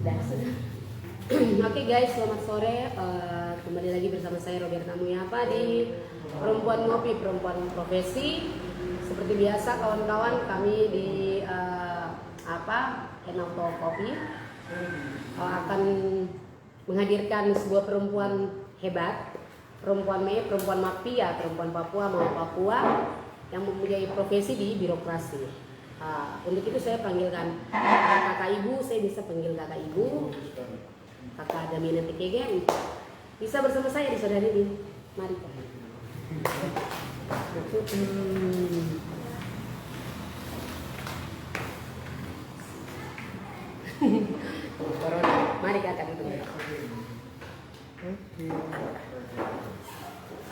sudah. Oke guys, selamat sore. Kembali lagi bersama saya Roberta Muyapa di Perempuan Ngopi, Perempuan Profesi. Seperti biasa kawan-kawan, kami di Enauto Coffee akan menghadirkan sebuah perempuan hebat, perempuan mafia, perempuan Papua mau Papua yang mempunyai profesi di birokrasi. Untuk itu saya panggilkan kakak ibu, saya bisa panggil kakak ibu, kakak Damina Tikege, bisa bersama saya di saudari ini. Mari Kak. Mari kakak duduk.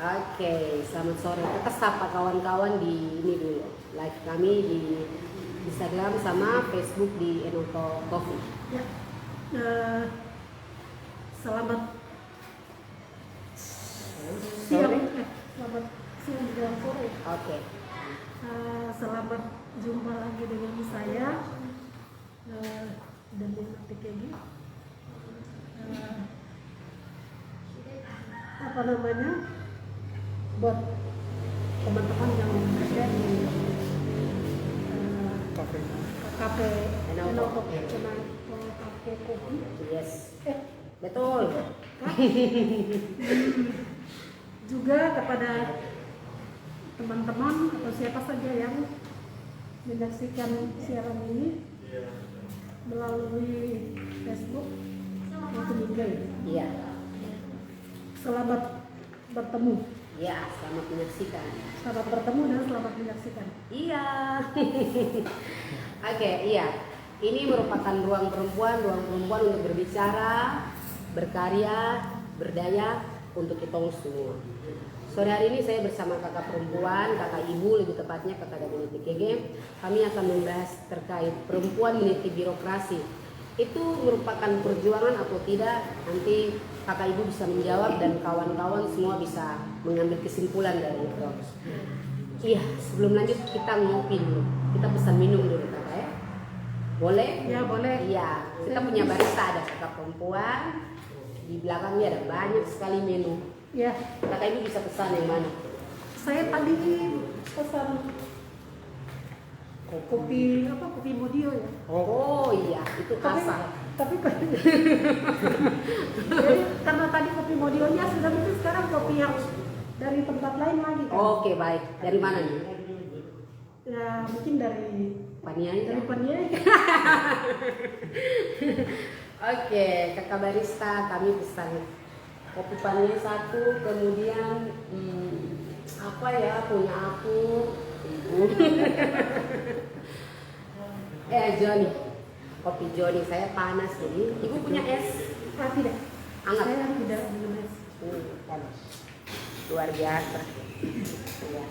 Oke, selamat sore. Kita sapa kawan-kawan di ini dulu. Live kami di Instagram sama Facebook di Enauto Coffee. Ya, selamat siang, selamat siang dan sore. Oke. Selamat jumpa lagi dengan saya dan dengan TKG. Buat teman-teman yang ada di kafe Enauto Kopi. Yes. Betul. Juga kepada teman-teman atau siapa saja yang menyaksikan siaran ini melalui Facebook maupun IG. Iya. Selamat bertemu. Ya, selamat menyaksikan. Selamat bertemu dan selamat menyaksikan. Iya. Oke, iya. Ini merupakan ruang perempuan untuk berbicara, berkarya, berdaya untuk kita semua. Sore hari ini saya bersama kakak perempuan, kakak ibu lebih tepatnya kakak Damina Tikege. Kami akan membahas terkait perempuan meniti birokrasi. Itu merupakan perjuangan atau tidak, nanti kakak ibu bisa menjawab dan kawan-kawan semua bisa mengambil kesimpulan dari itu. Iya, sebelum lanjut kita ngopi dulu. Kita pesan minum dulu kakak ya. Boleh? Ya boleh. Iya, kita punya barista, ada kakak perempuan. Di belakangnya ada banyak sekali menu. Ya, Kakak ibu bisa pesan yang mana? saya tadi pesan kopi Modio ya. Oh iya, itu kasar. Tapi jadi karena tadi kopi Modionya sudah, mungkin sekarang kopi yang dari tempat lain lagi kan. Oke, baik. Dari mana nih? Ya mungkin dari Paniai. Paniai. Oke, kakak barista kami pesan kopi Paniai 1, kemudian apa ya punya aku ibu. Johnny. Kopi Johnny saya panas jadi. Ibu punya es? Tidak. Hangat. Saya tidak minum es. Panas. Luar biasa. Ya.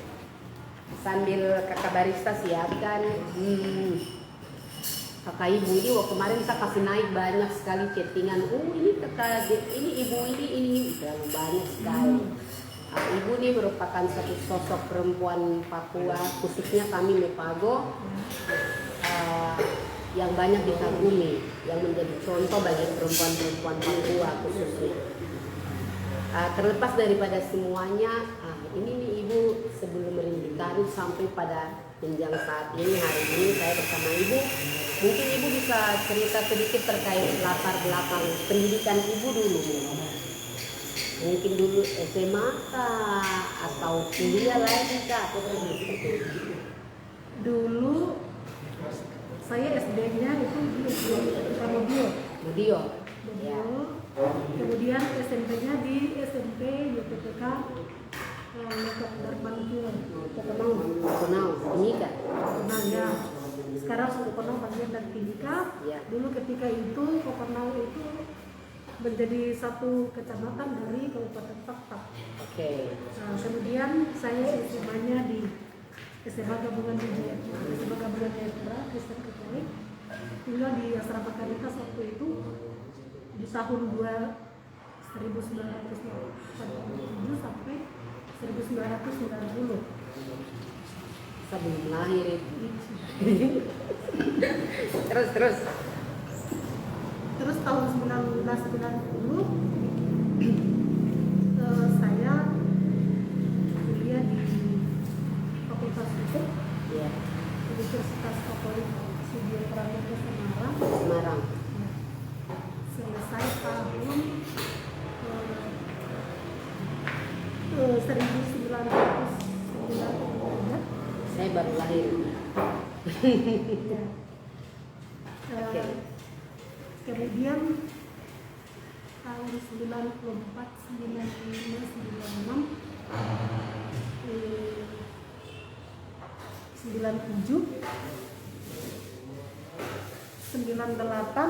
Sambil kakak barista siapkan. Kakak ibu ini kemarin saya kasih naik banyak sekali chattingan. Ini kakak, ini ibu ini terlalu banyak sekali. Ibu ini merupakan satu sosok perempuan Papua, khususnya kami Mepago, yang banyak dikagumi, yang menjadi contoh bagi perempuan-perempuan Papua khususnya. Terlepas daripada semuanya, ini nih ibu sebelum merintis karir sampai pada jenjang saat ini, hari ini saya bersama ibu. Mungkin ibu bisa cerita sedikit terkait latar belakang pendidikan ibu dulu. Mungkin dulu SMA kah, atau kuliah lagi kah, atau Dulu saya SD-nya itu di Modio. Modio. Ya. Kemudian SMP-nya di SMP YPTK Letok Darmanpur. Kenal, ini kak. Kopenau ya. Sekarang Kopenau bagian dari Timika. Ya. Dulu ketika itu Kopenau itu menjadi satu kecamatan dari Kabupaten Pakpak. Oke. Kemudian saya SMA-nya di SMA Gabungan Jayapura Kristen Katolik, tinggal di Asrama Caritas waktu itu di tahun 1987 sampai 1990. Sebelum lahir itu. Terus. Terus tahun 1990 saya kuliah di Fakultas Hukum Iya. Universitas Katolik Sudio Pramuka Semarang. Semarang. Ya. Selesai tahun 1993. Saya baru lahir. Ya. Oke. Kemudian tahun 94, 95, 96, 97, 98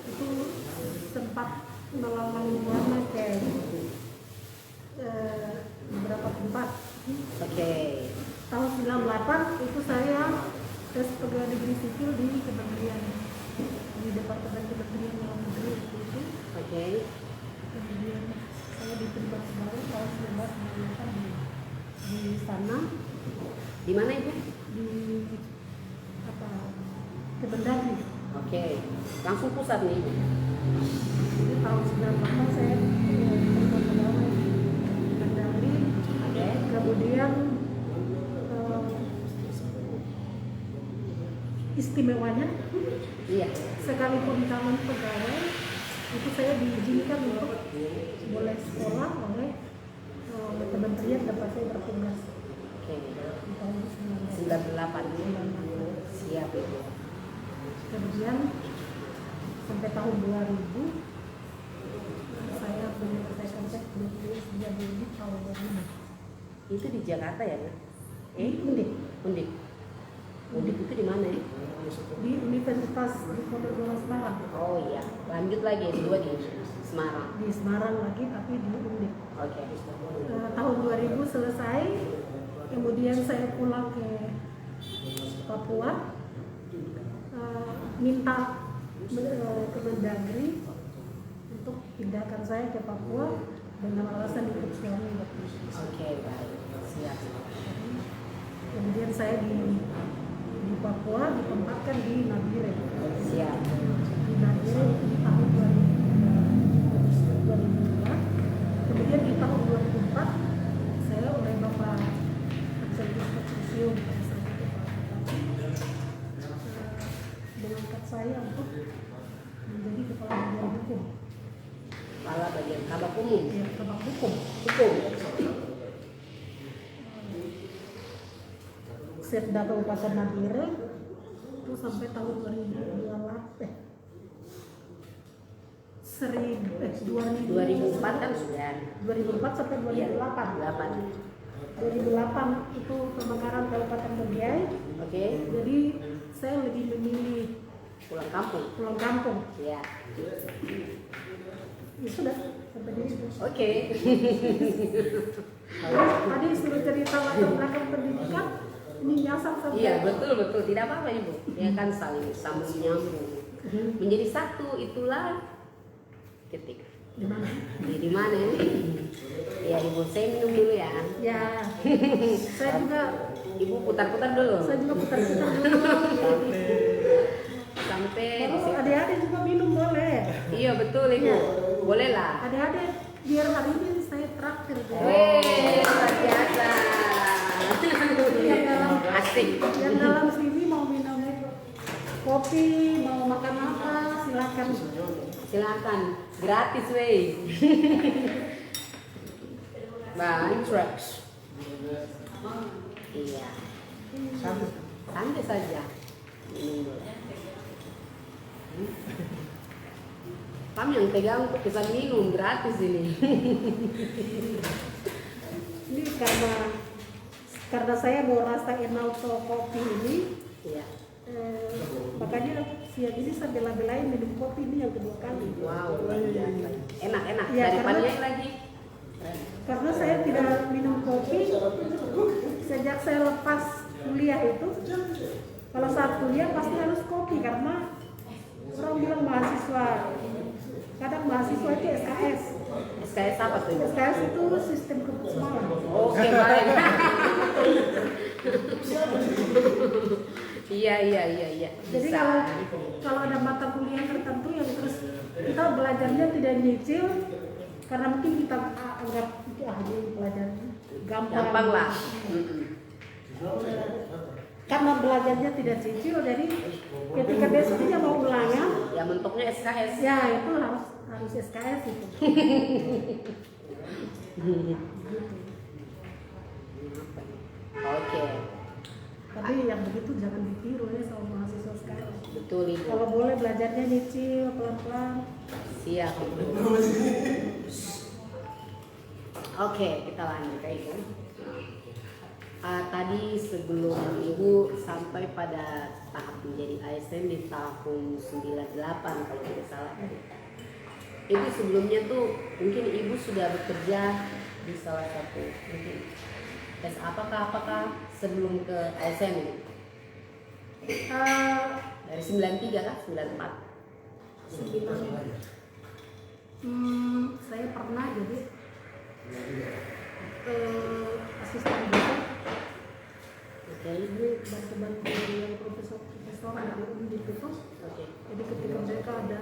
itu sempat melalang buana ke beberapa tempat. Oke. Tahun 98 itu saya tes pegawai negeri sipil di Kementerian, di Departemen Kementerian Dalam Negeri itu. Oke. Kemudian saya diterima kembali tahun 1998 di sana, Di mana Ibu? di apa, Kemendagri. Oke. Langsung pusat nih Ibu. Jadi tahun 98 saya diterima kembali di Kemendagri. Oke. Kemudian istimewanya, Iya. sekalipun calon pegawai itu saya diizinkan untuk boleh sekolah oleh kementerian tempat saya bertugas Oke. di tahun 98. Siap Ibu. Kemudian sampai tahun 2000 saya menyelesaikan tes menjadi di tahun 2000 Itu di Jakarta ya, Nak? Undip, Undip. Undip itu di mana ya? di Universitas Diponegoro Semarang. Oh iya. Lanjut lagi S2 di Semarang. Di Semarang lagi tapi di Undip. Oke. Tahun 2000 selesai, kemudian saya pulang ke Papua, minta Kemendagri untuk pindahkan saya ke Papua dengan alasan ikut suami waktu itu. Oke, baik. Siap. Kemudian saya di Papua ditempatkan di Nabire. Siap. Di Nabire itu di tahun 2002. Kemudian di tahun 2004 saya oleh Bapak Eksekutif Petrisium pada saat itu Pak Bupati mengangkat saya untuk menjadi kepala bagian hukum. Kepala bagian kabak umum. Ya, kabak hukum. Hukum. Setda Kabupaten Nabire itu sampai tahun 2004 kan sudah. 2004 sampai 2008. 8. 2008 itu pemekaran Kabupaten Mugiai. Oke. Jadi saya lebih memilih Pulang kampung. pulang kampung. Ya. Ya sudah sampai di situ. Oke. Tadi suruh cerita latar belakang pendidikan, ini nyasar sampai. Iya, betul. Tidak apa-apa Ibu. Ya kan saling sambung nyambung. Menjadi satu itulah ketik. Di mana? Di mana ini? Ya Ibu, saya minum dulu ya. Ya, saya juga Ibu putar-putar dulu. putar-putar dulu. Sampai di Kalau situ. adik-adik juga minum boleh. Iya betul Ibu. Iya. Boleh lah. Adik-adik biar hari ini saya traktir. Weh, luar biasa. Yang dalam Asik. Yang dalam sini mau minum kopi, mau makan apa, silakan. Silakan. Gratis weh. Bang trucks. Iya. Santai saja. Minum dulu. Kami yang tegang untuk bisa minum gratis ini. Ini karena saya mau rasa Enalto kopi ini, Iya. makanya siang ini saya bela-belain minum kopi ini yang kedua kali. Wow, luar biasa. Enak. Iya, Dari karena- paniai lagi. Karena saya tidak minum kopi sejak saya lepas kuliah itu. Kalau saat kuliah pasti harus kopi karena orang bilang mahasiswa. Kadang mahasiswa itu SKS. SKS apa tuh? SKS itu sistem kepersemalan. Oke, baik. Iya. Jadi Bisa. kalau ada mata kuliah tertentu yang terus kita belajarnya tidak nyicil karena mungkin kita anggap ini pelajaran Gampang lah. Karena belajarnya tidak cicil, jadi ketika besoknya mau ulangan Ya bentuknya SKS. ya itu harus SKS itu. Oke, Tapi yang begitu jangan ditiru ya sama mahasiswa sekarang. betul Ibu. Kalau boleh belajarnya nyicil pelan-pelan. Siap. Oke, kita lanjut ya Ibu. Tadi sebelum Ibu sampai pada tahap menjadi ASN di tahun 98 kalau tidak salah tadi. Itu sebelumnya tuh mungkin Ibu sudah bekerja di salah satu mungkin tes apakah sebelum ke ASN ini? Dari 93 kan? 94. Saya pernah jadi asisten dosen. Oke. Ini bantu-bantu yang profesor yang di itu. Oke. Jadi ketika mereka ada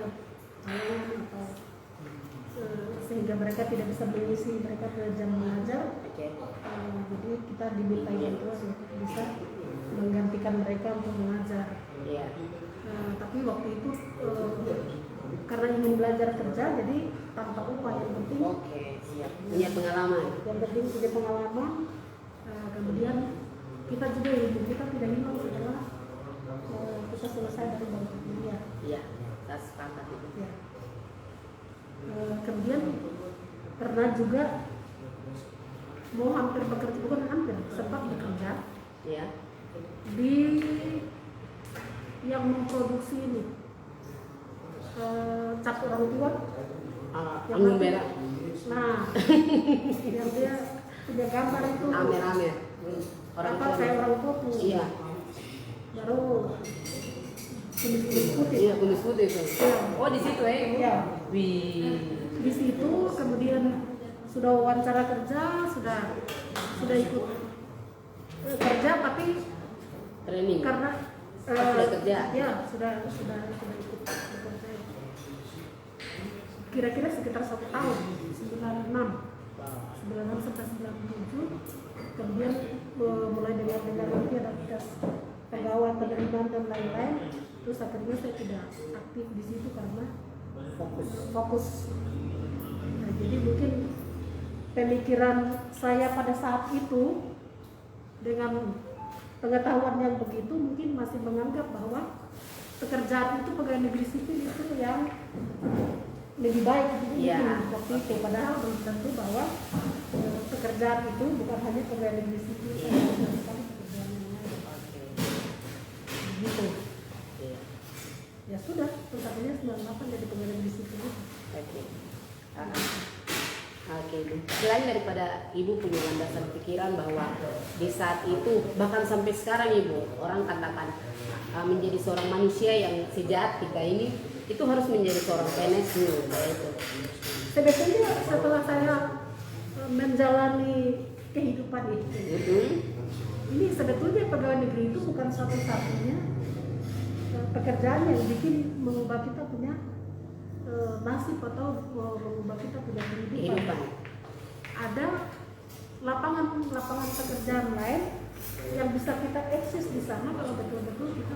halangan atau sehingga mereka tidak bisa mengisi mereka ke jam mengajar, Oke. jadi kita diminta bantuan untuk bisa menggantikan mereka untuk mengajar. Iya. Tapi waktu itu karena ingin belajar kerja, jadi tanpa upah yang penting. Oke, siap. Punya pengalaman. Yang penting punya pengalaman. Kemudian kita juga ilmu kita tidak hilang setelah kita selesai dari bangku kuliah. Iya, saya sepakat itu. Ya. Kemudian pernah juga mau hampir bekerja, bukan hampir, sempat bekerja Iya. di yang memproduksi ini cat orang tua yang Anggun nanti- merah. Nah, yang dia punya gambar itu Amer. Orang apa tua. kayak orang tua tuh. Iya. Baru kulit putih. Iya, kumis putih itu. Iya. Oh, di situ ya, Ibu? Iya. Wih. Di situ kemudian sudah wawancara kerja, sudah ikut kerja, tapi Training. karena Sudah kerja? ya sudah ikut bekerja. Kira-kira sekitar 1 tahun, 96 sampai 97. Kemudian mulai dengar nanti ada tes pegawai penerimaan dan lain-lain. Terus akhirnya saya tidak aktif di situ karena fokus. Nah, jadi mungkin pemikiran saya pada saat itu dengan pengetahuan yang begitu mungkin masih menganggap bahwa pekerjaan itu pegawai negeri sipil itu yang lebih baik gitu. Iya. Waktu itu padahal belum tentu bahwa pekerjaan itu bukan hanya pegawai negeri sipil saja, tapi pekerjaan yang lain. Gitu. Iya. Ya sudah, terus akhirnya 98 jadi pegawai negeri sipil. Oke. Oke, Ibu. Selain daripada Ibu punya landasan pikiran bahwa di saat itu bahkan sampai sekarang Ibu orang katakan menjadi seorang manusia yang sejati kayak ini itu harus menjadi seorang PNS dulu kayak itu. Sebetulnya setelah saya menjalani kehidupan itu, ini sebetulnya pegawai negeri itu bukan satu-satunya pekerjaan yang bikin mengubah kita punya nasib atau mengubah kita punya kehidupan. Ada lapangan pekerjaan lain yang bisa kita eksis di sana kalau betul-betul kita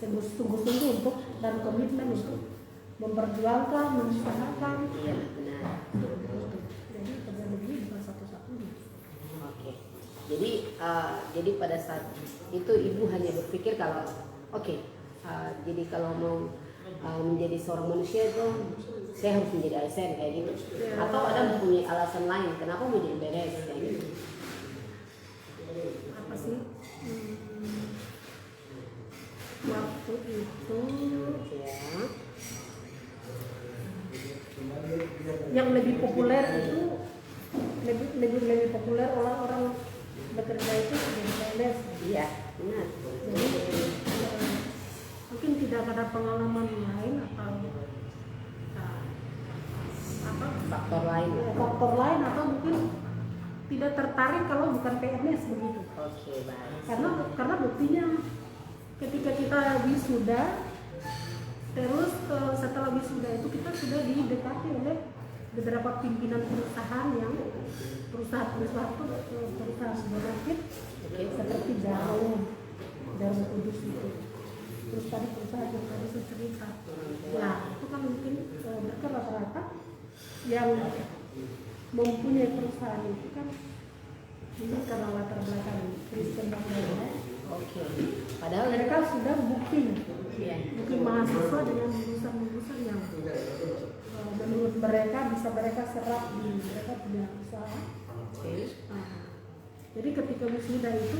sungguh-sungguh untuk dan komitmen untuk memperjuangkan, mengusahakan. Iya, benar. Jadi pegawai negeri bukan satu-satunya. Oke. Jadi pada saat itu Ibu hanya berpikir kalau jadi kalau mau menjadi seorang manusia itu saya harus menjadi ASN kayak gitu. Ya. Atau ada mempunyai alasan lain kenapa mau jadi PNS kayak gitu. Apa sih? Waktu itu Ya. yang lebih populer itu lebih populer orang-orang bekerja itu sebagai PNS. Iya, benar. Jadi mungkin tidak ada pengalaman lain atau Faktor lain. faktor lain atau mungkin tidak tertarik kalau bukan PNS begitu. Oke, baik. Karena buktinya ketika kita wisuda, terus setelah wisuda itu kita sudah didekati oleh beberapa pimpinan perusahaan yang perusahaan benefit seperti Jarum Kudus itu. Terus tadi perusahaan yang tadi saya cerita. Nah, itu kan mungkin mereka rata-rata yang mempunyai perusahaan itu kan ini karena latar belakang Kristen background. Oke. Padahal Mereka sudah booking mahasiswa dengan lulusan-lulusan yang menurut mereka bisa mereka serap di mereka punya usaha. Oke. Nah, jadi ketika wisuda itu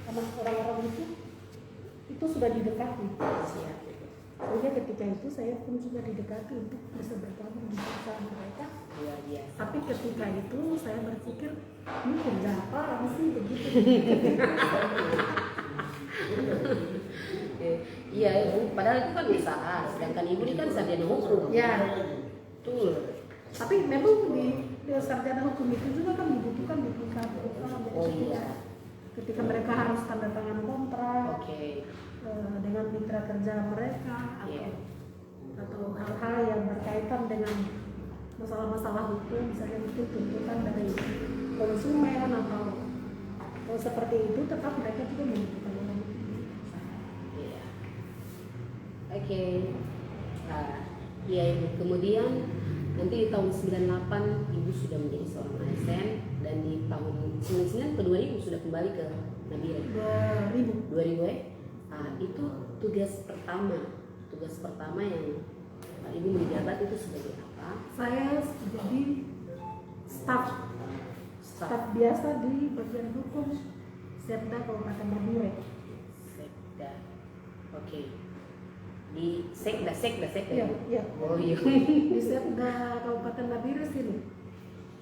sama orang-orang itu sudah didekati. Siap. Sehingga ketika itu saya pun juga didekati untuk bisa bergabung di perusahaan mereka. Luar biasa. Tapi ketika itu saya berpikir ini kerja apa sih begitu. Iya, Ibu. Padahal itu kan usaha, sedangkan Ibu ini kan sarjana hukum. Ya, Betul. tapi memang di sarjana hukum itu juga kan dibutuhkan di perusahaan-perusahaan. Oh iya. Ketika mereka harus tanda tangan kontrak Oke. dengan mitra kerja mereka Iya. atau hal-hal yang berkaitan dengan masalah-masalah hukum, misalnya itu tuntutan dari konsumen atau seperti itu, tetap mereka juga membutuhkan orang hukum. Iya. Oke. Nah, iya Ibu. Kemudian nanti di tahun 98 Ibu sudah menjadi seorang ASN dan di tahun 99 ke 2000 sudah kembali ke Nabire. 2000 ya. Nah, itu tugas pertama yang Ibu menjabat itu sebagai apa? Saya jadi staf biasa di bagian hukum Setda Kabupaten Nabire. Sekda. Oke. Di Sekda. Iya, iya. Oh iya. Di Setda Kabupaten Nabire sini.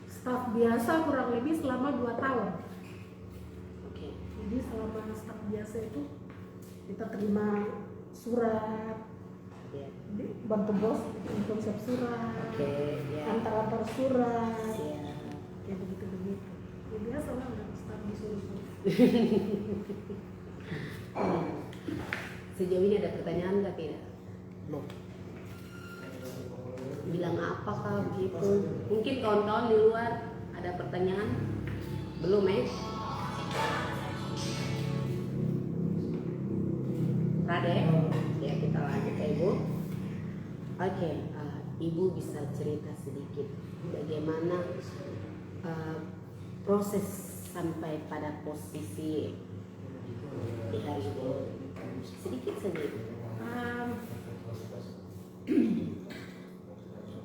Staf biasa kurang lebih selama 2 tahun. Oke. Jadi selama staf biasa itu kita terima surat, Ya. bantu bos bikin konsep surat, Oke, ya. antar surat, Siap. kayak begitu. Ya biasa lah udah staf disuruh. Sejauh ini ada pertanyaan nggak tidak? Belum. Bilang apakah begitu? Mungkin kawan-kawan di luar ada pertanyaan? Belum Rade? Ya kita lanjut ya Ibu. Oke, Ibu bisa cerita sedikit bagaimana proses sampai pada posisi di hari ini? Sedikit saja.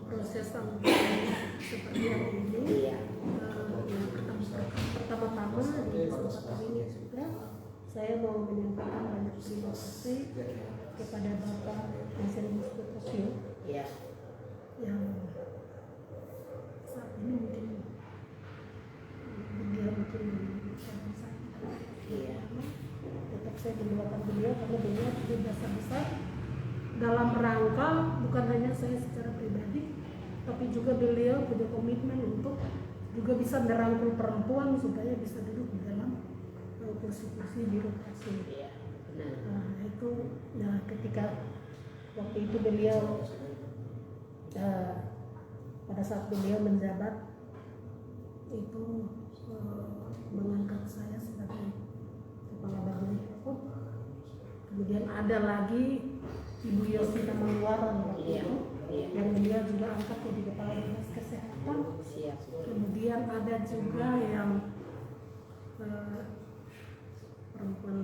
Proses sampai seperti yang ini. Iya. Yang pertama-tama di kesempatan ini juga saya mau menyampaikan banyak terima kasih kepada Bapak Presiden Tokyo Iya. yang saat ini mungkin beliau mungkin sakit. Iya. Tetap saya mendoakan beliau karena beliau sudah besar dalam rangka bukan hanya saya secara pribadi, tapi juga beliau punya komitmen untuk juga bisa merangkul perempuan supaya bisa duduk di dalam kursi-kursi birokrasi. Iya, benar. Nah, itu ketika waktu itu beliau pada saat beliau menjabat itu mengangkat saya sebagai kepala bagian hukum. Kemudian ada lagi Ibu Yosina Mangwaran waktu Iya, itu iya. yang beliau juga angkat jadi kepala dinas kesehatan. Siap. Kemudian ada juga yang perempuan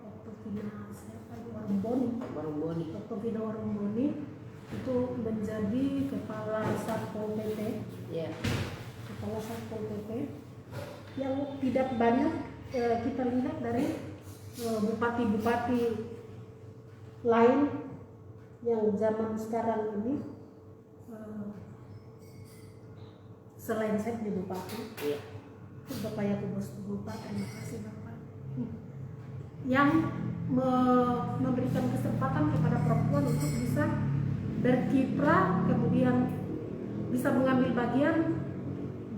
Oktovina Warumboni. Oktovina Warumboni itu menjadi kepala Satpol PP. Iya. Kepala Satpol PP yang tidak banyak kita lihat dari bupati-bupati lain yang zaman sekarang ini selain saya jadi bupati. Iya. Bapak Yakubus Bupati, terima kasih Bapak. Yang memberikan kesempatan kepada perempuan untuk bisa berkiprah, kemudian bisa mengambil bagian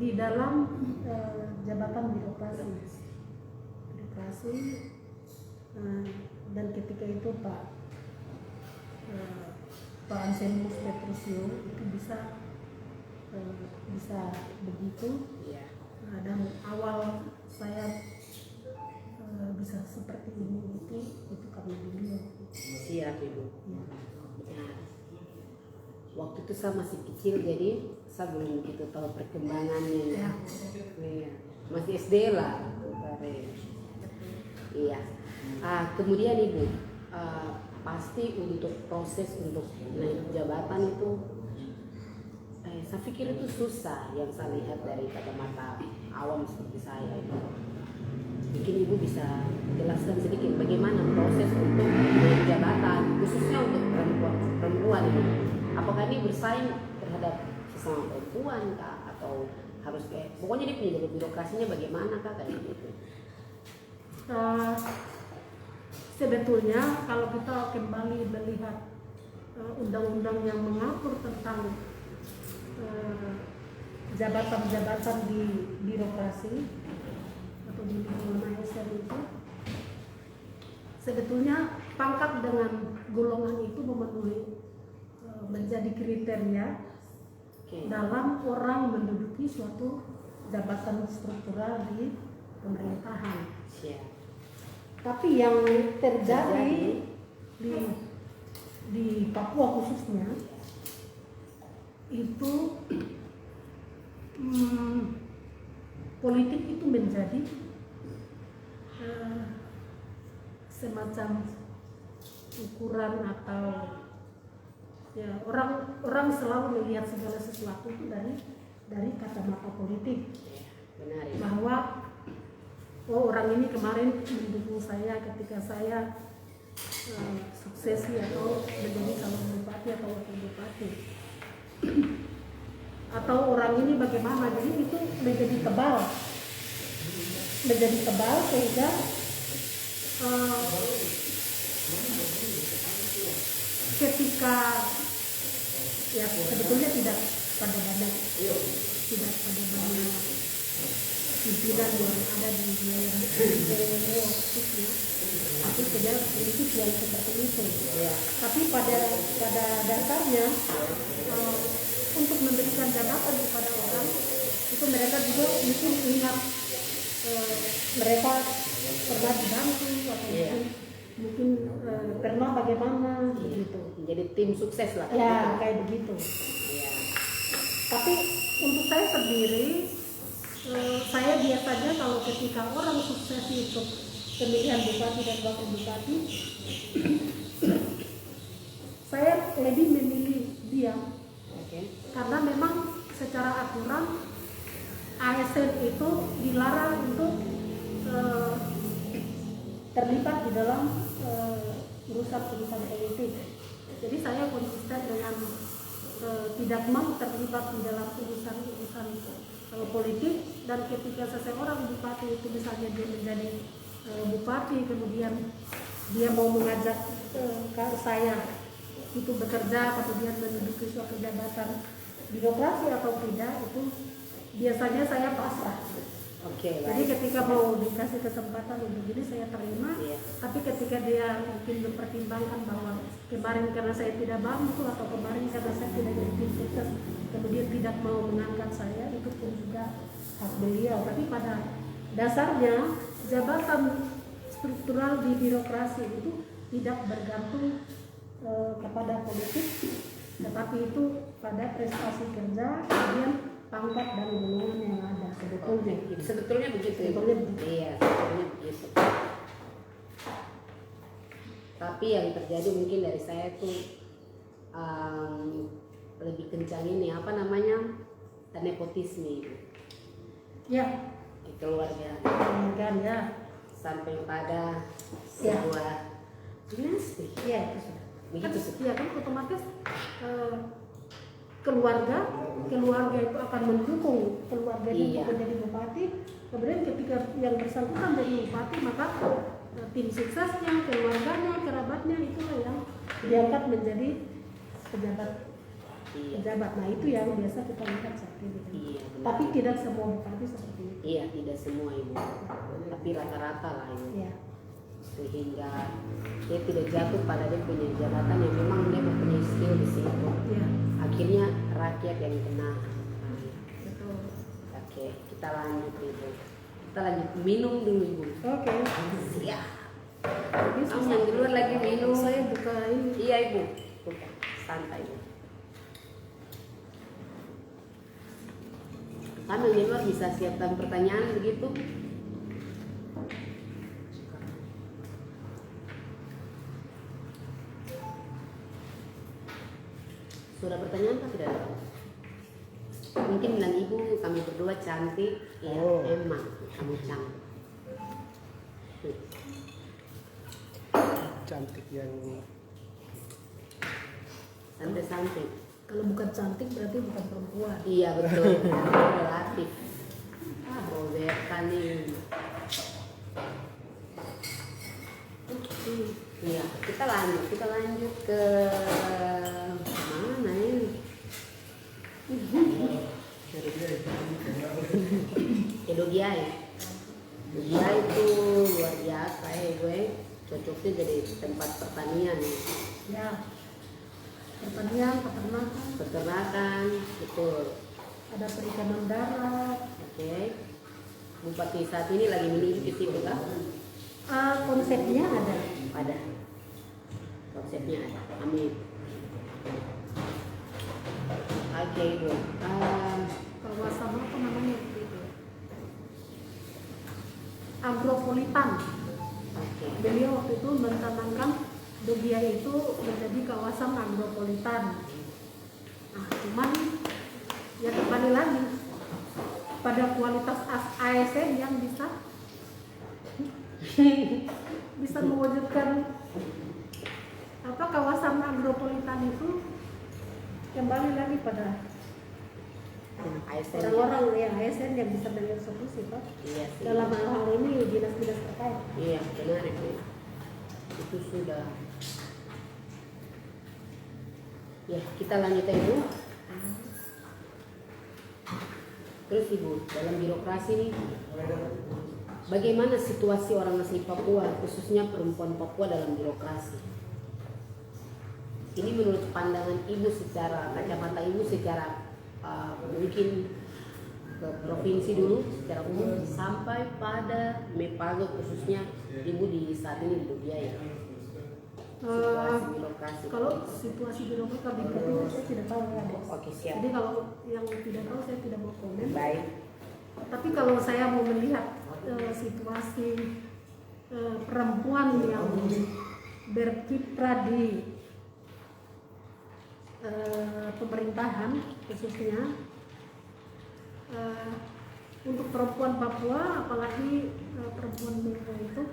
di dalam jabatan birokrasi. Dan ketika itu Pak Anselmus Petrusio itu bisa begitu. Iya. Dan awal saya bisa seperti ini itu karena beliau. Siap Ibu. Ya. Nah, waktu itu saya masih kecil jadi saya belum begitu tahu perkembangannya. Ya. Iya. Masih SD lah. Iya. Kemudian Ibu, pasti untuk proses untuk naik jabatan itu, saya pikir itu susah yang saya lihat dari kacamata awam seperti saya itu. Mungkin Ibu bisa jelaskan sedikit bagaimana proses untuk naik jabatan, khususnya untuk perempuan ini. Apakah ini bersaing terhadap sesama perempuan kah? Atau harus pokoknya dia punya jalur birokrasinya bagaimana kah kayak gitu? Sebetulnya kalau kita kembali melihat undang-undang yang mengatur tentang jabatan-jabatan di birokrasi atau di lingkungan ASN itu, sebetulnya pangkat dengan golongan itu memenuhi menjadi kriteria dalam orang menduduki suatu jabatan struktural di pemerintahan. Tapi yang terjadi di Papua khususnya itu politik itu menjadi semacam ukuran atau ya orang selalu melihat segala sesuatu itu dari kacamata politik. Benar, ya. Bahwa orang ini kemarin mendukung saya ketika saya suksesi atau menjadi calon bupati atau wakil bupati, atau orang ini bagaimana, jadi itu menjadi tebal sehingga ketika ya sebetulnya tidak pada banyak pimpinan yang ada di wilayah khususnya, tapi tidak politik yang seperti itu. Ya. Tapi pada dasarnya untuk memberikan jabatan kepada orang itu mereka juga mungkin ingat mereka pernah dibantu atau mungkin pernah bagaimana begitu. Menjadi tim sukses lah. Ya kayak begitu. Ya. Tapi untuk saya sendiri, saya biasanya kalau ketika orang sukses untuk pemilihan bupati dan wakil bupati, saya lebih memilih dia. Karena memang secara aturan ASN itu dilarang untuk terlibat di dalam urusan-urusan politik. Jadi saya konsisten dengan tidak mau terlibat di dalam urusan-urusan politik, dan ketika seseorang bupati itu misalnya dia menjadi bupati, kemudian dia mau mengajak saya itu bekerja, kemudian menduduki suatu jabatan birokrasi atau tidak, itu biasanya saya pasrah. Jadi ketika mau dikasih kesempatan untuk ini saya terima, tapi ketika dia mungkin mempertimbangkan bahwa kemarin karena saya tidak bantu atau kemarin karena saya tidak jadi tim sukses, kemudian tidak mau mengangkat saya, itu pun juga hak beliau. Tapi pada dasarnya jabatan struktural di birokrasi itu tidak bergantung kepada politik, tetapi itu pada prestasi kerja, kemudian pangkat dan golongan yang ada. Sebetulnya begitu. Iya, sebetulnya begitu. Tapi yang terjadi mungkin dari saya tuh lebih kencang ini apa namanya, nepotisme itu. Ya. Di keluarga. Ya. Sampai pada sebuah dinasti. Ya, itu sudah. Begitu sih. Ya kan otomatis keluarga itu akan mendukung keluarga itu menjadi bupati. Kemudian ketika yang bersangkutan jadi bupati, maka tim suksesnya, keluarganya, kerabatnya itulah yang diangkat menjadi pejabat Iya. pejabat. Nah itu yang biasa kita lihat saat ini. Iya, benar. Tapi tidak semua bupati seperti itu. Iya, tidak semua ibu, tapi rata-rata lah ibu. Ya. Sehingga dia tidak jatuh pada dia punya jabatan yang memang dia mempunyai skill di situ. Ya. Akhirnya rakyat yang kena. Betul. Oke, kita lanjut ibu. Kita lanjut minum dulu ibu. Oke. Siap. Ini Kamu yang di luar lagi minum. saya buka ini. Iya ibu. Buka. Santai ibu. Kamu yang di luar bisa siapkan pertanyaan begitu. Sudah pertanyaan apa tidak ada? Mungkin bilang ibu kami berdua cantik. Iya, Oh. emang kamu cantik. Cantik yang Santai-santai. Kalau bukan cantik berarti bukan perempuan. Iya betul. Relatif. Boleh kali. Iya, kita lanjut ke mana ini? Ke Dogiai. Dogiai itu luar biasa ya gue. Cocoknya jadi tempat pertanian. Ya. Pertanian, Peternakan, betul. ada perikanan darat. Oke. Bupati saat ini lagi menuju ke situ kah? Konsepnya ada. Ada. Konsepnya ada. Amin. Oke ibu. Kawasan apa namanya itu? Agropolitan. Oke. Beliau waktu itu mencanangkan Dogiai itu menjadi kawasan agropolitan. Nah, cuman ya kembali lagi pada kualitas ASN yang bisa mewujudkan apa kawasan agropolitan itu, kembali lagi pada ASN. orang-orang ya ASN yang bisa mengeksekusi Pak. Iya sih. Dalam hal ini dinas-dinas terkait. Iya benar ibu. Itu sudah. Ya kita lanjut ya ibu. Terus ibu dalam birokrasi nih, bagaimana situasi orang asli Papua khususnya perempuan Papua dalam birokrasi? Ini menurut pandangan ibu secara kacamata ibu secara mungkin ke provinsi dulu secara umum sampai pada Mepago khususnya ibu di saat ini di Dogiai. Situasi birokrasi. Kalau situasi birokrasi di provinsi saya tidak tahu ya. Oke siap. Jadi kalau yang tidak tahu saya tidak mau komen. Baik. Tapi kalau saya mau melihat situasi perempuan yang berkiprah di pemerintahan khususnya untuk perempuan Papua, apalagi perempuan Meko itu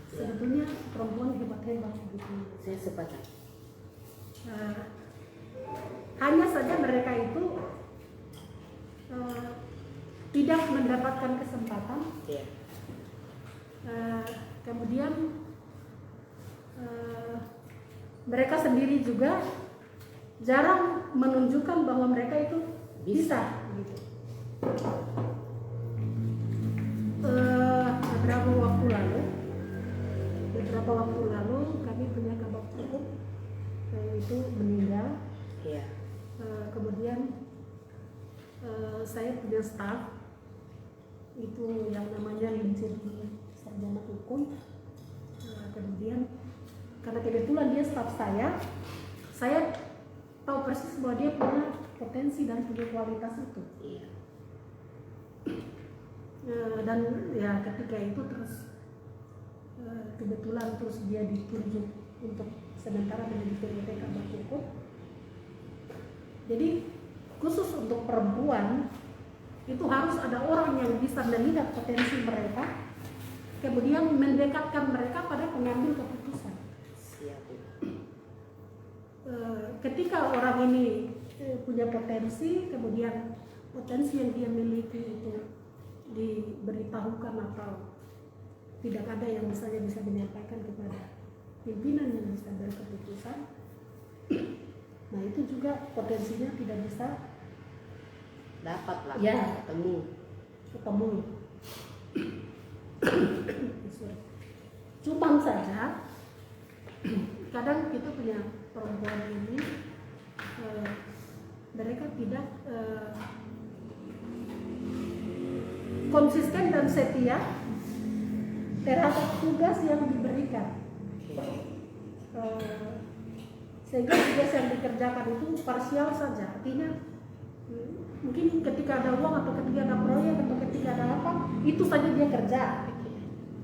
sebetulnya perempuan hebat-hebat gitu. Saya sepakat. Hanya saja mereka itu tidak mendapatkan kesempatan. Iya. Kemudian mereka sendiri juga jarang menunjukkan bahwa mereka itu bisa. Gitu. Beberapa waktu lalu kami punya Kabak Cukup itu meninggal. Iya. Kemudian saya punya staf itu yang namanya Lincir Sarjana Hukum. Kemudian karena kebetulan dia staf saya tahu persis bahwa dia punya potensi dan punya kualitas itu. Iya. Dan ya ketika itu terus kebetulan terus dia ditunjuk untuk sementara menjadi PLT Kabak Hukum. Jadi khusus untuk perempuan itu harus ada orang yang bisa melihat potensi mereka, kemudian mendekatkan mereka pada pengambil keputusan. Siap. Ketika orang ini punya potensi, kemudian potensi yang dia miliki itu diberitahukan atau tidak ada yang misalnya bisa menyampaikan kepada pimpinan yang bisa berkeputusan, Nah itu juga potensinya tidak bisa dapat lah Ya. ketemu. Sorry. Cuma saja kadang kita punya perempuan ini mereka tidak konsisten dan setia terhadap tugas yang diberikan. Sehingga tugas yang dikerjakan itu parsial saja, artinya mungkin ketika ada uang atau ketika ada proyek atau ketika ada apa itu saja dia kerja,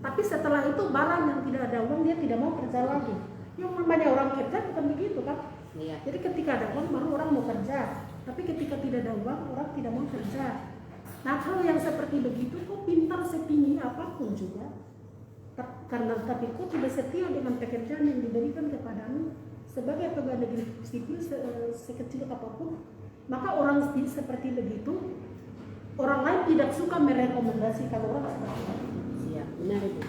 tapi setelah itu barang yang tidak ada uang dia tidak mau kerja lagi. Yang namanya orang kerja bukan begitu kan. Iya. Jadi ketika ada uang baru orang mau kerja, tapi ketika tidak ada uang orang tidak mau kerja. Nah hal yang seperti begitu kok pintar setinggi apapun juga, karena tapi kok tidak setia dengan pekerjaan yang diberikan kepadamu sebagai pegawai negeri sipil sekecil apapun, maka orang seperti begitu orang lain tidak suka merekomendasikan orang seperti itu. Siap, benar Ibu.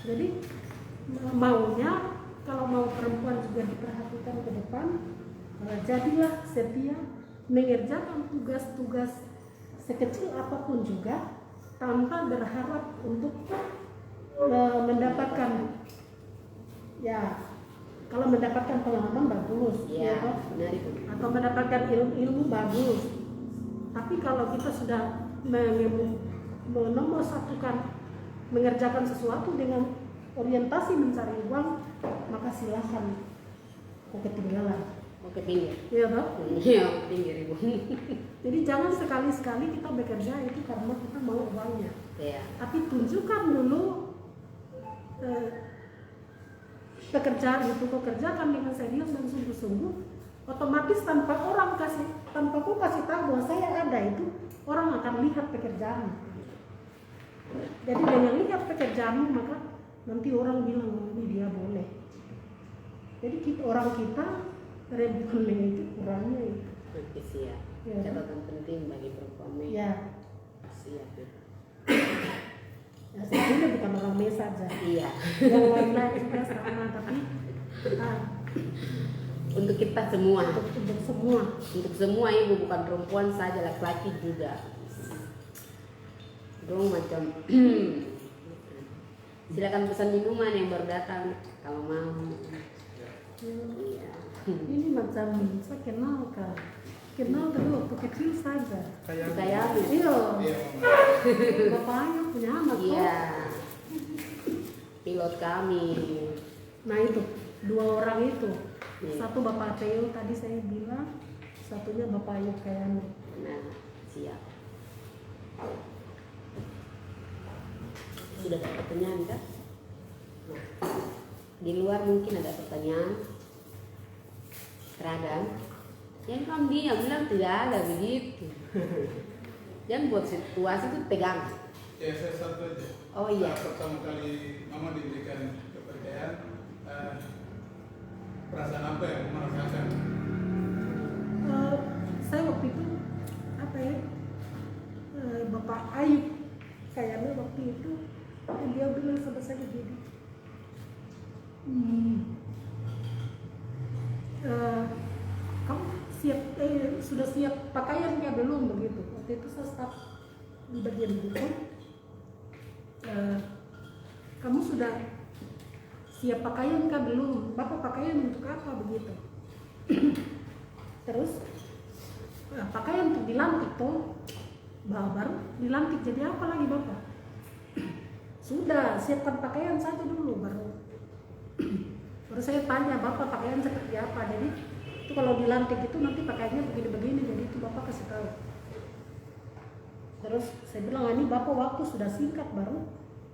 Jadi maunya kalau mau perempuan juga diperhatikan ke depan, jadilah setia mengerjakan tugas-tugas sekecil apapun juga tanpa berharap untuk mendapatkan kalau mendapatkan pengalaman bagus, Iya, benar Ibu. atau mendapatkan ilmu bagus. Tapi kalau kita sudah menomorsatukan mengerjakan sesuatu dengan orientasi mencari uang, maka silahkan kok ketinggalan. Ke pinggir. Iya toh? Iya, ke pinggir Ibu. Jadi jangan sekali-sekali kita bekerja itu karena kita mau uangnya. Iya. Tapi tunjukkan dulu pekerjaan itu kau kerjakan dengan serius dan sungguh-sungguh. Otomatis tanpa aku kasih tahu bahwa saya ada itu, orang akan lihat pekerjaan. Jadi dengan lihat pekerjaanmu maka nanti orang bilang ini dia boleh. Jadi orang kita rembukan itu kurangnya itu. Oke, siap. Ya. Catatan penting bagi perempuan. Ya, Siap Ibu. ya sebenarnya bukan orang mes saja. Iya. Yang lain-lain juga sama, tapi Untuk kita semua. untuk semua. Untuk semua Ibu, bukan perempuan saja, laki-laki juga. Dong macam silakan pesan minuman yang baru datang kalau mau. Iya. Ini macam saya kenal dari waktu kecil saja. Kayak Iya, bapaknya punya anak. iya. Pilot kami. Nah itu 2 orang itu, Iya. satu bapak Theo tadi saya bilang, satunya bapak Ayub Kayani. Nah, siap. Sudah ada pertanyaan kan? Nah, di luar mungkin ada pertanyaan. Seragam. Yang kamu diam bilang tidak ada begitu. Jangan buat situasi itu tegang. Ya, saya satu aja. Oh iya. Pertama kali Mama diberikan kepercayaan, perasaan apa yang Mama rasakan? Saya waktu itu bapak Ayub kayaknya waktu itu dia bilang sama saya gini, kamu sudah siap pakaiannya belum begitu. Waktu itu saya staf di bagian hukum. Kamu sudah siap pakaian kah belum? Bapak pakaian untuk apa begitu? Terus pakaian untuk dilantik toh, baru dilantik jadi apa lagi bapak? Sudah siapkan pakaian saja dulu baru saya tanya bapak pakaian seperti apa. Jadi itu kalau dilantik itu nanti pakaiannya begini-begini, jadi itu bapak kasih tahu. Terus saya bilang ini bapak waktu sudah singkat baru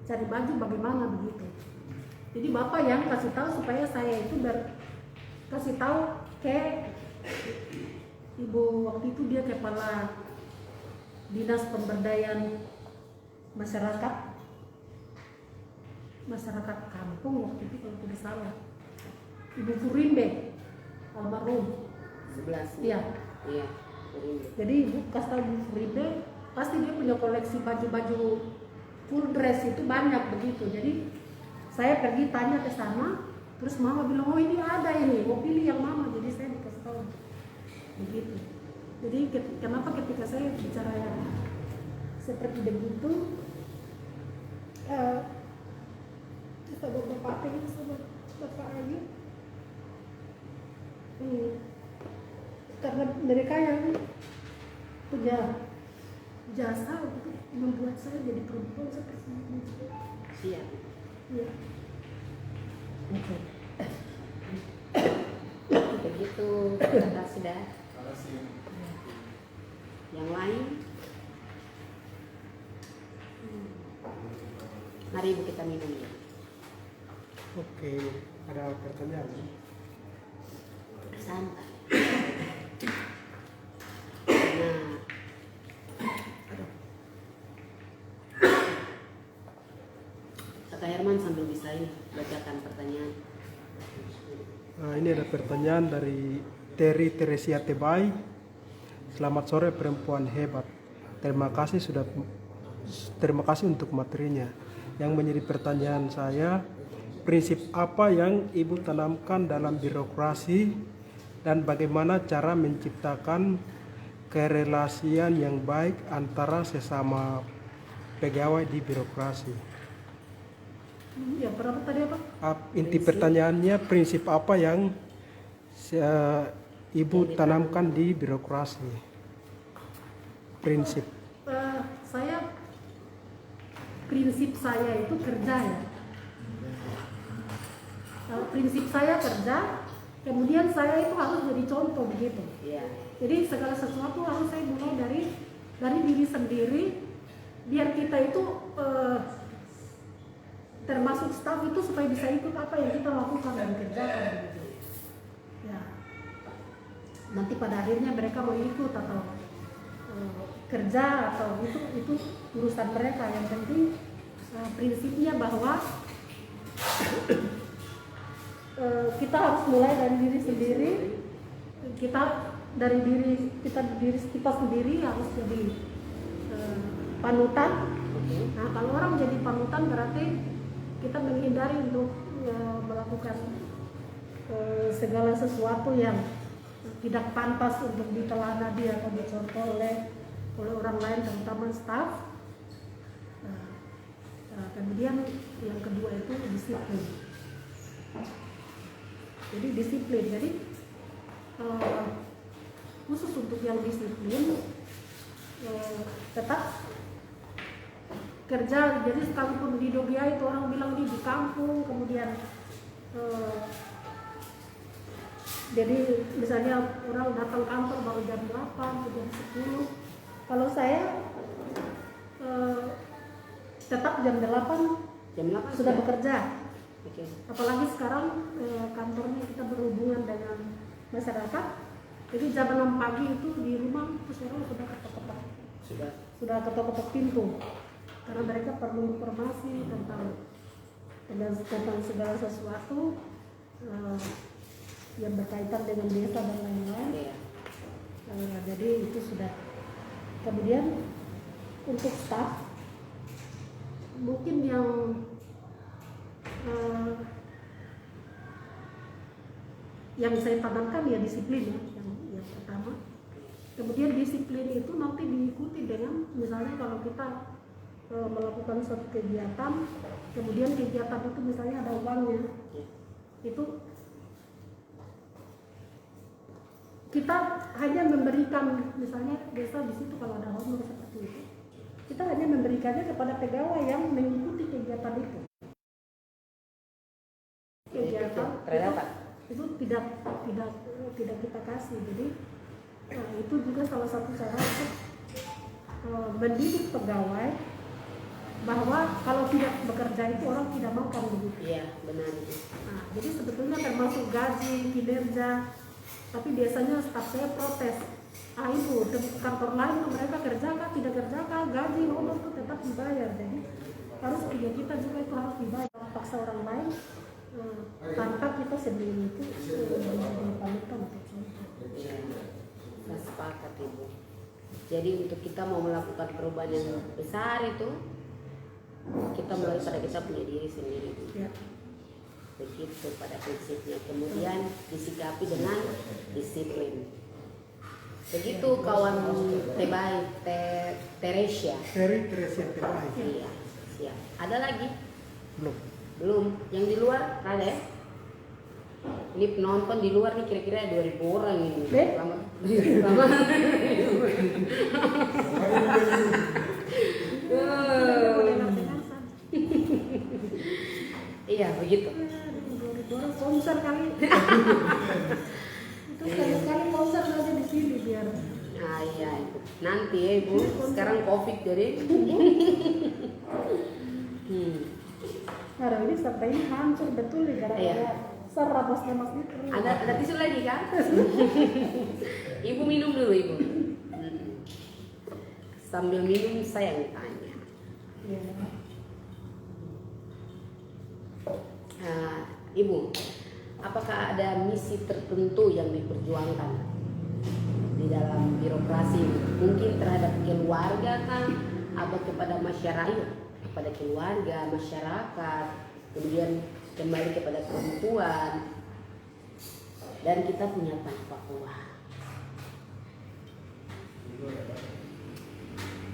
cari baju bagaimana begitu. Jadi bapak yang kasih tahu supaya saya itu kasih tahu ke ibu waktu itu dia kepala dinas pemberdayaan masyarakat kampung waktu itu kalau tidak salah, Ibu Furimbe almarhum. 11. Iya. Iya. Jadi ibu kasih tahu Ibu Furimbe, pasti dia punya koleksi baju-baju full dress itu banyak begitu. Jadi saya pergi tanya ke sana, terus mama bilang oh ini ada ini, mau pilih yang mama. Jadi saya dikasih tahu contoh begitu. Jadi kenapa ketika saya bicara yang seperti begitu, sama Bapak Teng sama Bapak Ayu, karena mereka yang punya jasa untuk membuat saya jadi perempuan seperti ini. Siap. Ya. Oke. Begitu, terima kasih dah. Terima kasih. Yang lain? Mari ibu kita minum ya. Oke, ada pertanyaan? Santai. Nah, Kak Herman sambil bisa ini bacakan pertanyaan. Ini ada pertanyaan dari Terry Teresia Tebai. Selamat sore perempuan hebat. Terima kasih untuk materinya. Yang menjadi pertanyaan saya, prinsip apa yang Ibu tanamkan dalam birokrasi dan bagaimana cara menciptakan kerelasian yang baik antara sesama pegawai di birokrasi? Ya, berapa tadi apa? Inti pertanyaannya, prinsip apa yang Ibu tanamkan di birokrasi? Prinsip. Prinsip saya itu kerja ya. Prinsip saya kerja, kemudian saya itu harus jadi contoh begitu. Iya. Jadi segala sesuatu harus saya mulai dari diri sendiri, biar kita itu termasuk staf itu supaya bisa ikut apa yang kita lakukan dan kerjakan. Ya. Nanti pada akhirnya mereka mau ikut atau kerja atau itu urusan mereka. Yang penting prinsipnya bahwa kita harus mulai dari diri sendiri. Kita diri kita sendiri harus jadi panutan. Nah, kalau orang jadi panutan berarti kita menghindari untuk melakukan segala sesuatu yang tidak pantas untuk ditelana dia atau dicontoh oleh orang lain, terutama staf. Kemudian yang kedua itu disiplin. Jadi disiplin. Jadi khusus untuk yang disiplin tetap kerja. Jadi sekalipun di Dogia itu orang bilang di kampung, kemudian jadi misalnya orang datang kantor baru jam 8 atau jam 10. Kalau saya tetap jam 8 sudah bekerja. Oke. Apalagi sekarang kantornya kita berhubungan dengan masyarakat. Jadi jam 6 pagi itu di rumah terus orang sudah ketok-ketok. Sudah ketok-ketok pintu. Karena mereka perlu informasi tentang segala sesuatu yang berkaitan dengan desa dan lain-lain. Jadi itu sudah. Kemudian untuk staf mungkin yang saya tanamkan ya disiplin ya, yang pertama. Kemudian disiplin itu nanti diikuti dengan misalnya kalau kita melakukan suatu kegiatan, kemudian kegiatan itu misalnya ada uangnya, itu kita hanya memberikan, misalnya desa di situ kalau ada honor seperti itu, kita hanya memberikannya kepada pegawai yang mengikuti kegiatan itu. Kegiatan itu tidak kita kasih. Jadi itu juga salah satu cara untuk mendidik pegawai bahwa kalau tidak bekerja itu orang tidak makan begitu. Iya, benar. Nah, jadi sebetulnya termasuk gaji, kinerja, tapi biasanya staf saya protes. Ibu, kantor lain mereka kerja kah, tidak kerja kah, gaji, honor itu tetap dibayar. Jadi harus punya kita juga itu harus dibayar. Paksa orang lain tanpa kita sendiri itu menjadi panutan untuk contoh. Iya, saya sepakat Ibu. Jadi untuk kita mau melakukan perubahan yang besar itu, kita mulai pada kita punya diri sendiri. Ya. begitu pada prinsipnya. Kemudian disikapi dengan disiplin. Begitu kawan Tebai, Teresia. Teresia Tebai. Iya, siap. Ada lagi? Belum. Belum. Yang di luar ada ya? Ini penonton di luar nih kira-kira 2.000 orang ini. Lama. Iya, begitu. Orang konser kali. Itu sekali-sekali konser saja di sini biar. Nah, iya itu. Nanti ya Ibu, sekarang Covid jadi. Hari ini sampai ini hancur betul nih gara-gara Iya. serabasnya Mas Dito. Ada tisu lagi kan? Ibu minum dulu Ibu. Sambil minum saya yang tanya. Iya. Ibu, apakah ada misi tertentu yang diperjuangkan di dalam birokrasi? Mungkin terhadap keluarga kan, atau kepada masyarakat, kepada keluarga, masyarakat, kemudian kembali kepada perempuan, dan kita punya tanah Papua.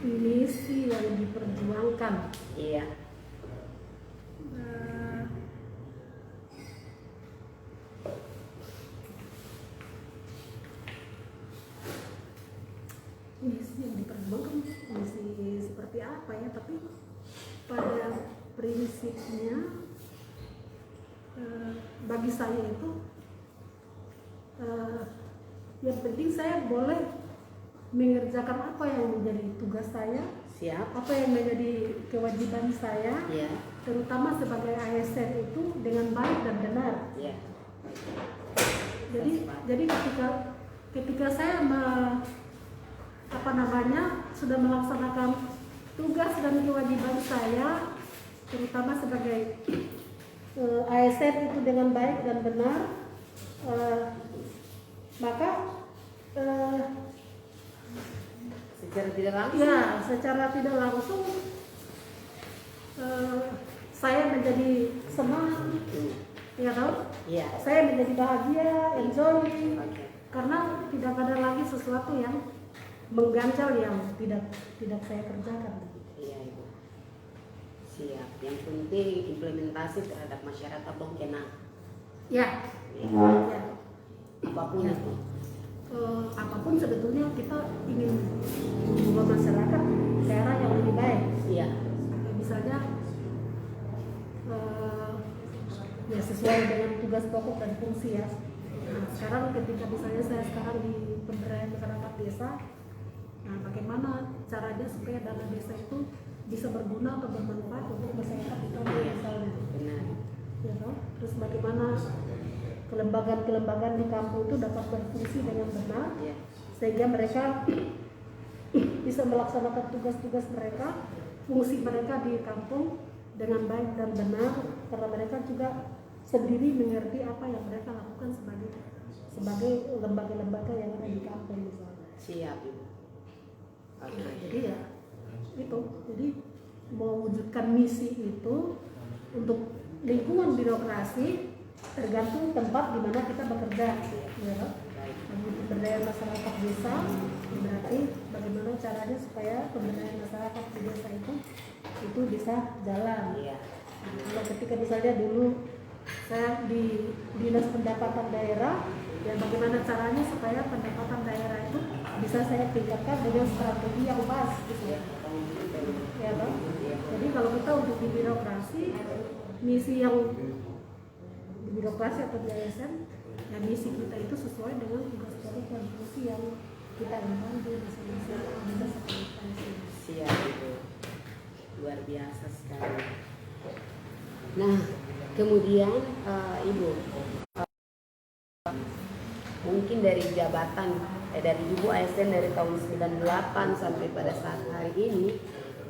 Misi yang diperjuangkan. Iya. Misi yang diperjuangkan misi seperti apa ya, tapi pada prinsipnya bagi saya itu yang penting saya boleh mengerjakan apa yang menjadi tugas saya, Siap. apa yang menjadi kewajiban saya, Iya. terutama sebagai ASN itu dengan baik dan benar. Iya. Jadi ketika saya sudah melaksanakan tugas dan kewajiban saya, terutama sebagai ASN itu dengan baik dan benar, maka Secara tidak langsung. ya secara tidak langsung saya menjadi semangat, ya tahu? Iya. Saya menjadi bahagia, enjoy, Oke. karena tidak ada lagi sesuatu yang mengganjal yang tidak saya kerjakan. Iya Ibu. Siap. Yang penting implementasi terhadap masyarakat dong kena. Ya, Ya. ya. Apapun itu. Apapun sebetulnya kita ingin membawa masyarakat ke arah yang lebih baik. Iya. Misalnya ya sesuai dengan tugas pokok dan fungsi ya. Nah, sekarang ketika misalnya saya sekarang di pemberdayaan masyarakat desa, nah bagaimana caranya supaya dana desa itu bisa berguna atau bermanfaat untuk masyarakat itu misalnya. Benar. Ya, toh? Terus bagaimana kelembagaan-kelembagaan di kampung itu dapat berfungsi dengan benar, Iya. sehingga mereka bisa melaksanakan tugas-tugas mereka, fungsi mereka di kampung dengan baik dan benar, karena mereka juga sendiri mengerti apa yang mereka lakukan sebagai lembaga-lembaga yang ada di kampung misalnya. Siap Ibu. Oke. Nah, jadi ya itu, jadi mewujudkan misi itu untuk lingkungan birokrasi tergantung tempat di mana kita bekerja, ya. Pemberdayaan masyarakat desa berarti bagaimana caranya supaya pemberdayaan masyarakat di desa itu bisa jalan. Iya. Kalau ketika misalnya dulu saya di dinas pendapatan daerah, ya bagaimana caranya supaya pendapatan daerah itu bisa saya tingkatkan dengan strategi yang pas, gitu ya. Ya, toh? Jadi kalau kita untuk di birokrasi, misi yang di birokrasi atau di ASN, ya misi kita itu sesuai dengan tugas pokok dan fungsi yang kita emban di masing-masing dinas atau instansi. Siap Ibu. Luar biasa sekali. Nah, kemudian Ibu, mungkin dari jabatan dari Ibu ASN dari tahun 98 sampai pada saat hari ini,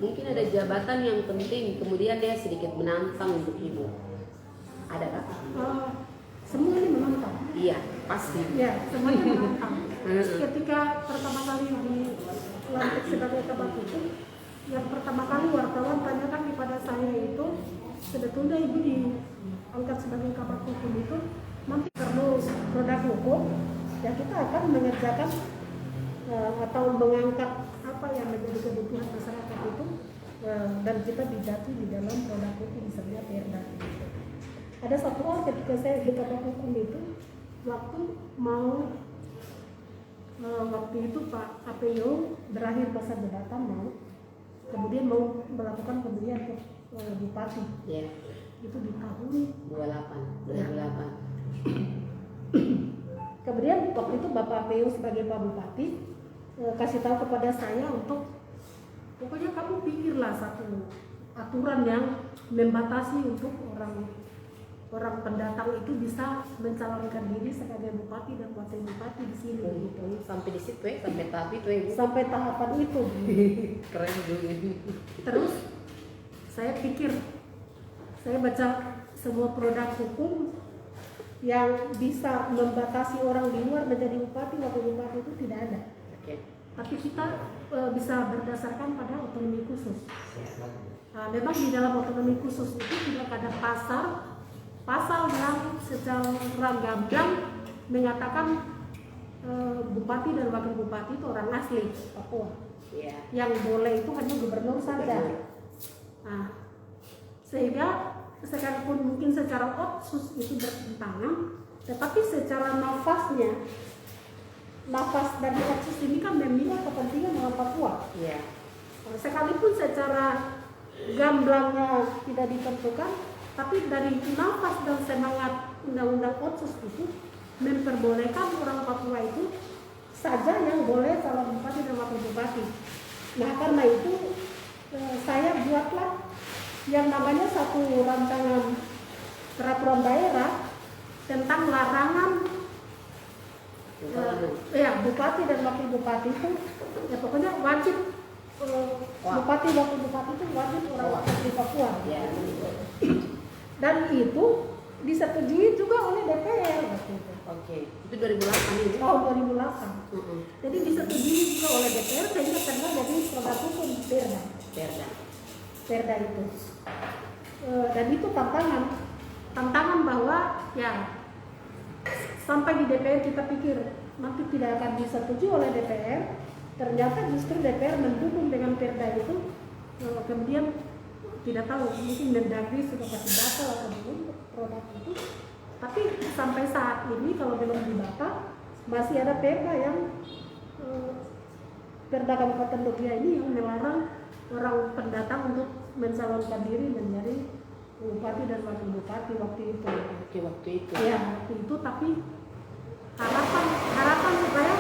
mungkin ada jabatan yang penting kemudian dia sedikit menantang untuk Ibu. Adakah? Semua ini menantang. Iya, pasti. Ya, semuanya menantang. Ketika pertama kali dilantik sebagai kabak itu, yang pertama kali wartawan tanyakan kepada saya itu, sebetulnya Ibu angkat sebagai kabak hukum itu nanti perlu produk hukum, ya kita akan mengerjakan atau mengangkat apa yang menjadi kebutuhan masyarakat itu, dan kita dijati di dalam produk hukum misalnya perda. Ada satu hal ketika saya di kabak hukum itu, waktu itu Pak APO berakhir masa jabatan kemudian mau melakukan pemilihan ke bupati. Ya. Itu di tahun 2008. Kemudian waktu itu Bapak APO sebagai Pak Bupati kasih tahu kepada saya untuk pokoknya kamu pikirlah satu aturan yang membatasi untuk orang pendatang itu bisa mencalonkan diri sebagai bupati dan wakil bupati di sini. Gitu. Sampai di situ ya, sampai tahap itu ya. Bu. Sampai tahapan itu. Keren juga. Terus saya pikir, saya baca semua produk hukum yang bisa membatasi orang di luar menjadi bupati, wakil bupati itu tidak ada. Oke. Tapi kita bisa berdasarkan pada otonomi khusus. Nah, memang di dalam otonomi khusus itu tidak ada pasal yang secara gamblang mengatakan bupati dan wakil bupati itu orang asli Papua. Iya. Yang boleh itu hanya gubernur saja. Nah, sehingga sekalipun mungkin secara otsus itu bertentangan, tetapi secara nafas dari otsus ini kan memilih kepentingan orang Papua. Iya. Sekalipun secara gamblangnya tidak ditentukan, tapi dari nafas dan semangat undang-undang otsus itu memperbolehkan orang Papua itu saja yang boleh calon bupati dan wakil bupati. Nah, karena itu saya buatlah yang namanya satu rancangan peraturan daerah tentang larangan bupati dan wakil bupati itu, ya pokoknya wajib bupati wakil bupati itu wajib orang asli Papua. Ya. Dan itu disetujui juga oleh DPR waktu itu. Oke. Itu 2008 ini. Tahun 2008. Jadi disetujui juga oleh DPR sehingga pernah jadi produk hukum perda itu. Dan itu tantangan bahwa ya sampai di DPR kita pikir nanti tidak akan disetujui oleh DPR, ternyata justru DPR mendukung dengan perda itu, kemudian tidak tahu mungkin Mendagri sudah kasih data atau belum produk itu, tapi sampai saat ini kalau belum dibata masih ada perda yang perda Kabupaten Dogya ini yang melarang orang pendatang untuk mencalonkan diri menjadi bupati dan wakil bupati waktu itu. Oke, waktu itu. Ya, waktu itu, tapi harapan supaya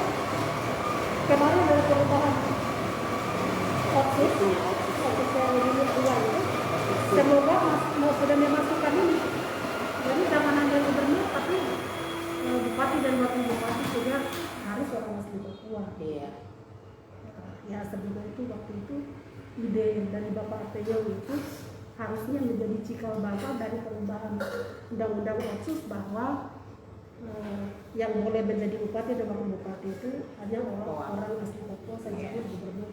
kemarin dari perubahan otsus yang ini ulang itu, semoga sudah memasukkan ini. Jadi jangan hanya gubernur, tapi bupati dan wakil bupati juga harus orang asli Papua. Iya. Ya sebelum itu waktu itu ide dari Bapak APO itu harusnya menjadi cikal bakal dari perubahan undang-undang otsus bahwa yang boleh menjadi bupati dan wakil bupati itu hanya orang asli Papua saja, gubernur.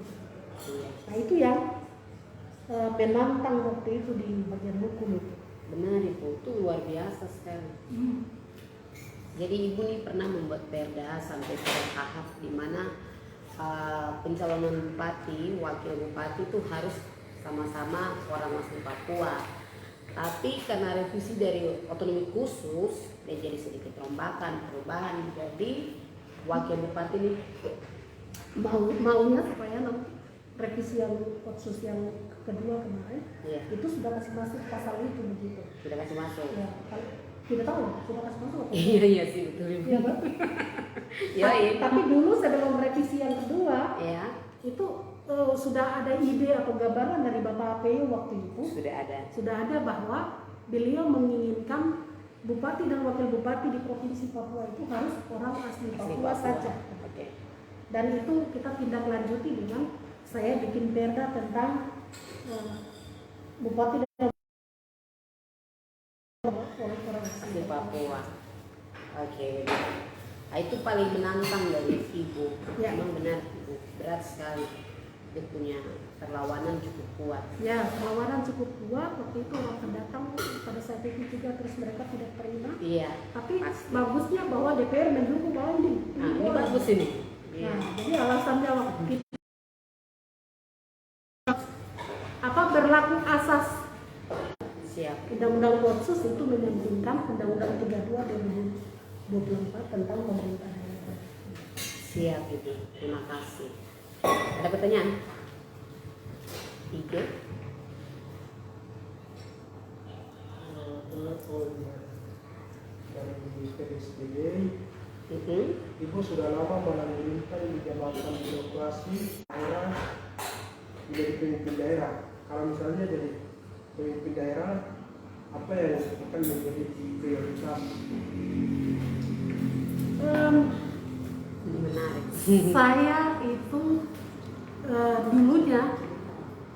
Nah itu yang menantang waktu itu di bagian hukum itu. Benar itu luar biasa sekali. Jadi ibu nih pernah membuat perda sampai pada tahap di mana pencalonan bupati, wakil bupati itu harus sama-sama orang asli Papua. Tapi karena revisi dari otonomi khusus dan jadi sedikit rombakan perubahan, jadi wakil bupati ini maunya supaya nanti revisi yang otsus yang kedua kemarin itu sudah kasih masuk pasal itu begitu. Sudah kasih masuk. Ya, tidak tahu sudah kasih masuk apa? Iya sih betul. Iya kan? Tapi dulu sebelum revisi yang kedua, itu sudah ada ide atau gambaran dari Bapak APO waktu itu. Sudah ada bahwa beliau menginginkan bupati dan wakil bupati di provinsi Papua itu harus orang asli Papua saja. Dan itu kita tindak lanjuti dengan saya bikin perda tentang bupati dan orang asli Papua. Oke. Nah, itu paling menantang dari ibu. Memang benar ibu, berat sekali. dia punya perlawanan cukup kuat. Ya, perlawanan cukup kuat. Waktu itu orang pendatang pada saat itu juga terus mereka tidak terima. Iya. Tapi pasti. bagusnya bahwa DPR mendukung bahwa ini. Nah, ini bagus ini. Iya. Nah, jadi alasannya waktu kita berlaku asas Siap. Undang-Undang Otsus itu menyampingkan Undang-Undang 32 2024 tentang pemerintah daerah. Siap Ibu. Terima kasih. Ada pertanyaan? 3. Dari PSBB, Mm-hmm. Ibu sudah lama melanjutkan di jabatan birokrasi daerah menjadi pemimpin daerah. Kalau misalnya jadi pemimpin daerah, apa yang akan menjadi prioritas? Ini menarik. Saya itu dulunya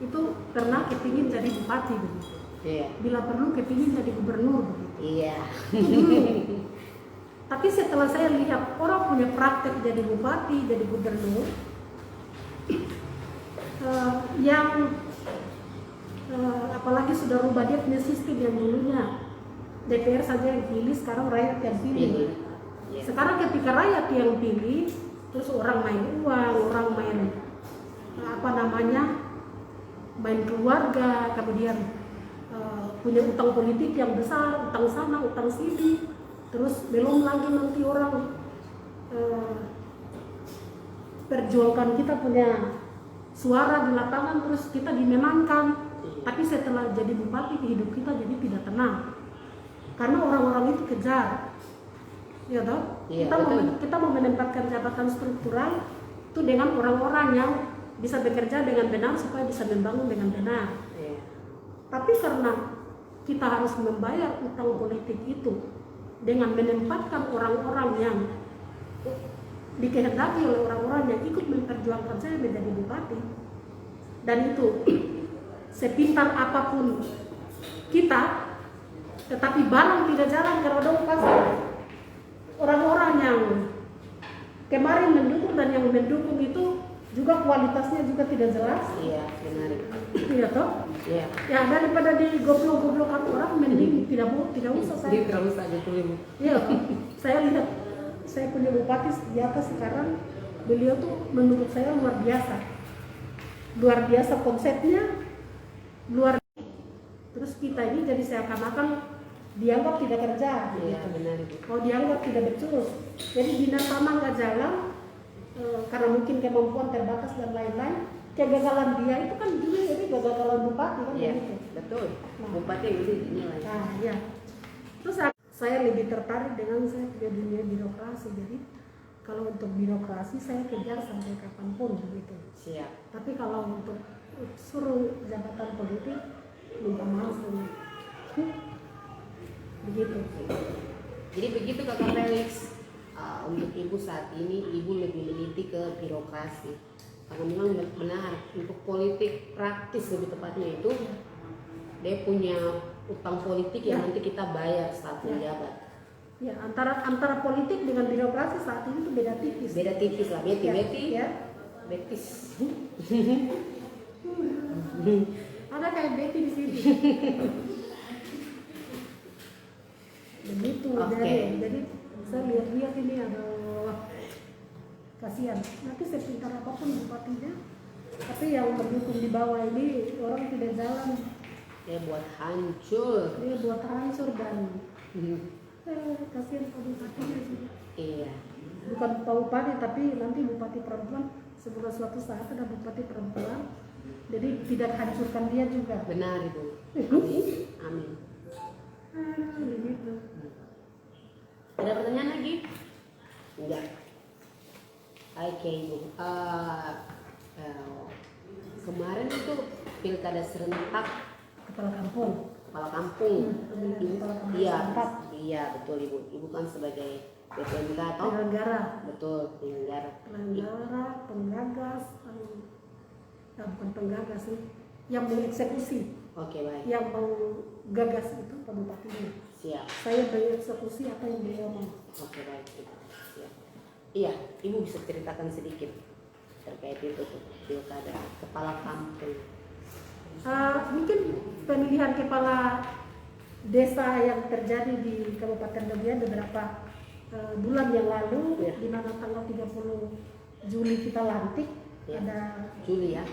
itu pernah kepingin jadi bupati begitu. Iya. Bila perlu kepingin jadi gubernur begitu. Iya. Tapi setelah saya lihat orang punya praktek jadi bupati, jadi gubernur, yang apalagi sudah rubah dia punya sistem yang dulunya DPR saja yang pilih, sekarang rakyat yang pilih. Iya. Sekarang ketika rakyat yang pilih, terus orang main uang, orang main main keluarga, kemudian punya utang politik yang besar, utang sana, utang sini. Terus belum lagi nanti orang perjuangkan kita punya suara di lapangan, terus kita dimenangkan. Tapi setelah jadi bupati hidup kita jadi tidak tenang karena orang-orang itu kejar, ya toh? Iya, Kita mau menempatkan jabatan struktural itu dengan orang-orang yang bisa bekerja dengan benar supaya bisa membangun dengan benar. Iya. Tapi karena kita harus membayar utang politik itu dengan menempatkan orang-orang yang dikehendaki oleh orang-orang yang ikut memperjuangkan saya menjadi bupati, dan itu sepintar apapun kita, tetapi barang tidak jalan karena dong pasar. Orang-orang yang kemarin mendukung dan yang mendukung itu juga kualitasnya juga tidak jelas. Iya, menarik. Iya toh? Iya. Ya daripada di goblok-goblokan orang mending tidak usah saya. Dia terus aja tuh Ibu. Iya, saya lihat saya punya bupati di atas sekarang, beliau tuh menurut saya luar biasa konsepnya, terus kita ini jadi seakan-akan dianggap tidak kerja. Iya, gitu. benar Ibu. Oh, dianggap tidak becus. Jadi dinas sama nggak jalan karena mungkin kemampuan terbatas dan lain-lain. Kegagalan dia itu kan juga jadi kegagalan bupati kan Iya, begitu. betul. Nah. Bupati yang mesti dinilai. Nah, ya. Terus saya lebih tertarik dengan saya punya dunia birokrasi. Jadi kalau untuk birokrasi saya kejar sampai kapanpun begitu. Siap. Tapi kalau untuk suruh jabatan politik minta maaf begitu. Jadi begitu Kakak Felix. Untuk Ibu saat ini Ibu lebih meniti ke birokrasi. Karena memang benar untuk politik praktis lebih tepatnya itu dia punya utang politik yang nanti kita bayar saat menjabat. Ya, antara politik dengan birokrasi saat ini tuh beda tipis. Beda tipis lah, beti. Ya. Betis. Ada kayak Betty di sini. Begitu. Oke. Jadi saya lihat ini ada kasihan. Nanti sepintar apapun bupatinya, tapi yang mendukung di bawah ini orang tidak jalan. Dia buat hancur. Dia buat hancur dan kasihan Pak Bupatinya sih. Iya. Bukan Pak Bupati tapi nanti Bupati perempuan. Semoga suatu saat ada Bupati perempuan. Jadi tidak hancurkan dia juga. Benar Ibu. Amin. Amin. Begitu. Ada pertanyaan lagi? Enggak. Oke Ibu. Kemarin itu pilkada serentak Kepala kampung. kepala kampung. Iya, serentak. iya betul Ibu. Ibu kan sebagai BPMK atau Penyelenggara. betul penyelenggara. Penggagas, bukan penggagas sih, yang mengeksekusi, Oke baik. yang menggagas itu Pak Bupatinya. Siap. Saya mengeksekusi apa yang beliau mau. Oke baik. Ibu. Siap. Iya, Ibu bisa ceritakan sedikit terkait itu tuh pilkada kepala kampung. Mungkin pemilihan kepala desa yang terjadi di Kabupaten Legian beberapa bulan yang lalu, Ya. di mana tanggal 30 Juli kita lantik, Ya. ada Juli ya,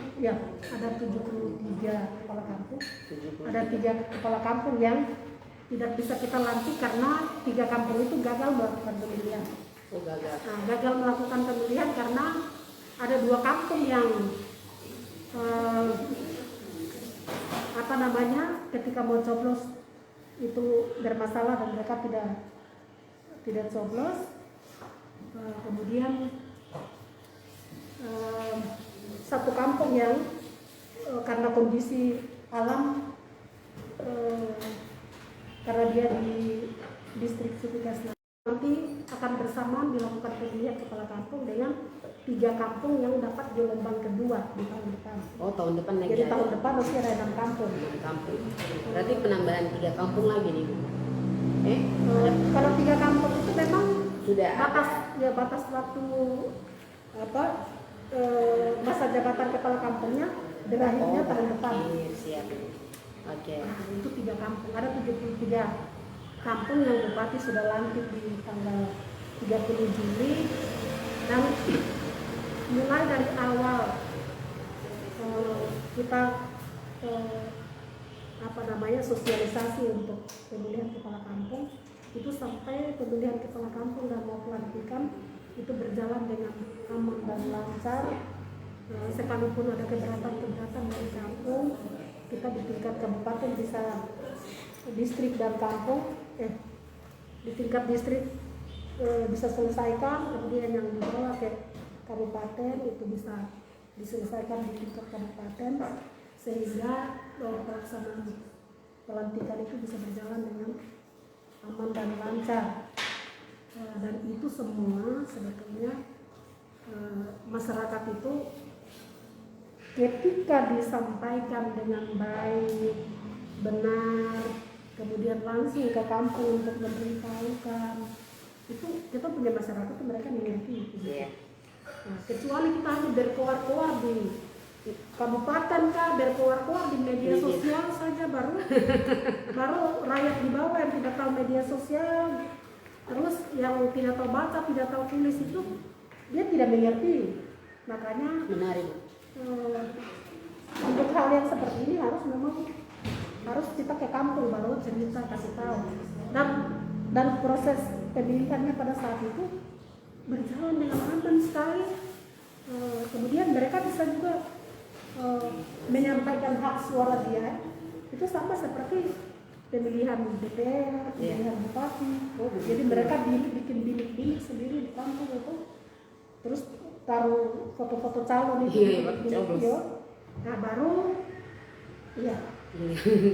ada 73 kepala kampung. 70. Ada 3 kepala kampung yang tidak bisa kita lantik karena 3 kampung itu gagal melakukan pemilihan. Oh gagal. Nah, gagal melakukan pemilihan karena ada 2 kampung yang ketika mau coblos itu bermasalah dan mereka tidak coblos. Kemudian 1 kampung yang karena kondisi alam, karena dia di distrik Sukugas nanti akan bersamaan dilakukan pemilihan kepala kampung dengan 3 kampung yang dapat gelombang kedua di tahun depan. Oh tahun depan lagi. Jadi ada tahun depan masih ada 6 kampung. 6 kampung. Berarti penambahan 3 kampung lagi nih. Kalau 3 kampung itu memang Sudah batas waktu masa jabatan kepala kampungnya berakhirnya tahun depan. Siap. Oke. Nah, itu 3 kampung. Ada 73 kampung yang bupati sudah lantik di tanggal 30 Juli dan mulai dari awal kita sosialisasi untuk pemilihan kepala kampung itu sampai pemilihan kepala kampung dan mau pelantikan itu berjalan dengan aman dan lancar. Sekalipun ada keberatan dari kampung, kita di tingkat kabupaten bisa distrik dan kampung di tingkat distrik bisa selesaikan, kemudian yang dibawa ke kabupaten itu bisa diselesaikan di tingkat kabupaten sehingga pelaksanaan pelantikan itu bisa berjalan dengan aman dan lancar. Dan itu semua sebetulnya masyarakat itu ketika disampaikan dengan baik, benar, kemudian langsung ke kampung untuk memberitahukan, itu kita punya masyarakat itu mereka mengerti. Yeah. Nah, kecuali kita hanya berkoar-koar di kabupaten kah, berkoar-koar di media sosial saja baru rakyat di bawah yang tidak tahu media sosial, terus yang tidak tahu baca, tidak tahu tulis itu dia tidak mengerti. Makanya Menarik. Untuk hal yang seperti ini harus kita ke kampung baru cerita kasih tahu. Dan proses pemilihannya pada saat itu berjalan dengan aman sekali. Kemudian mereka bisa juga menyampaikan hak suara dia. Itu sama seperti pemilihan DPR, pemilihan bupati. Jadi mereka bikin bilik-bilik sendiri di kampung itu. Terus taruh foto-foto calon itu di video. Nah baru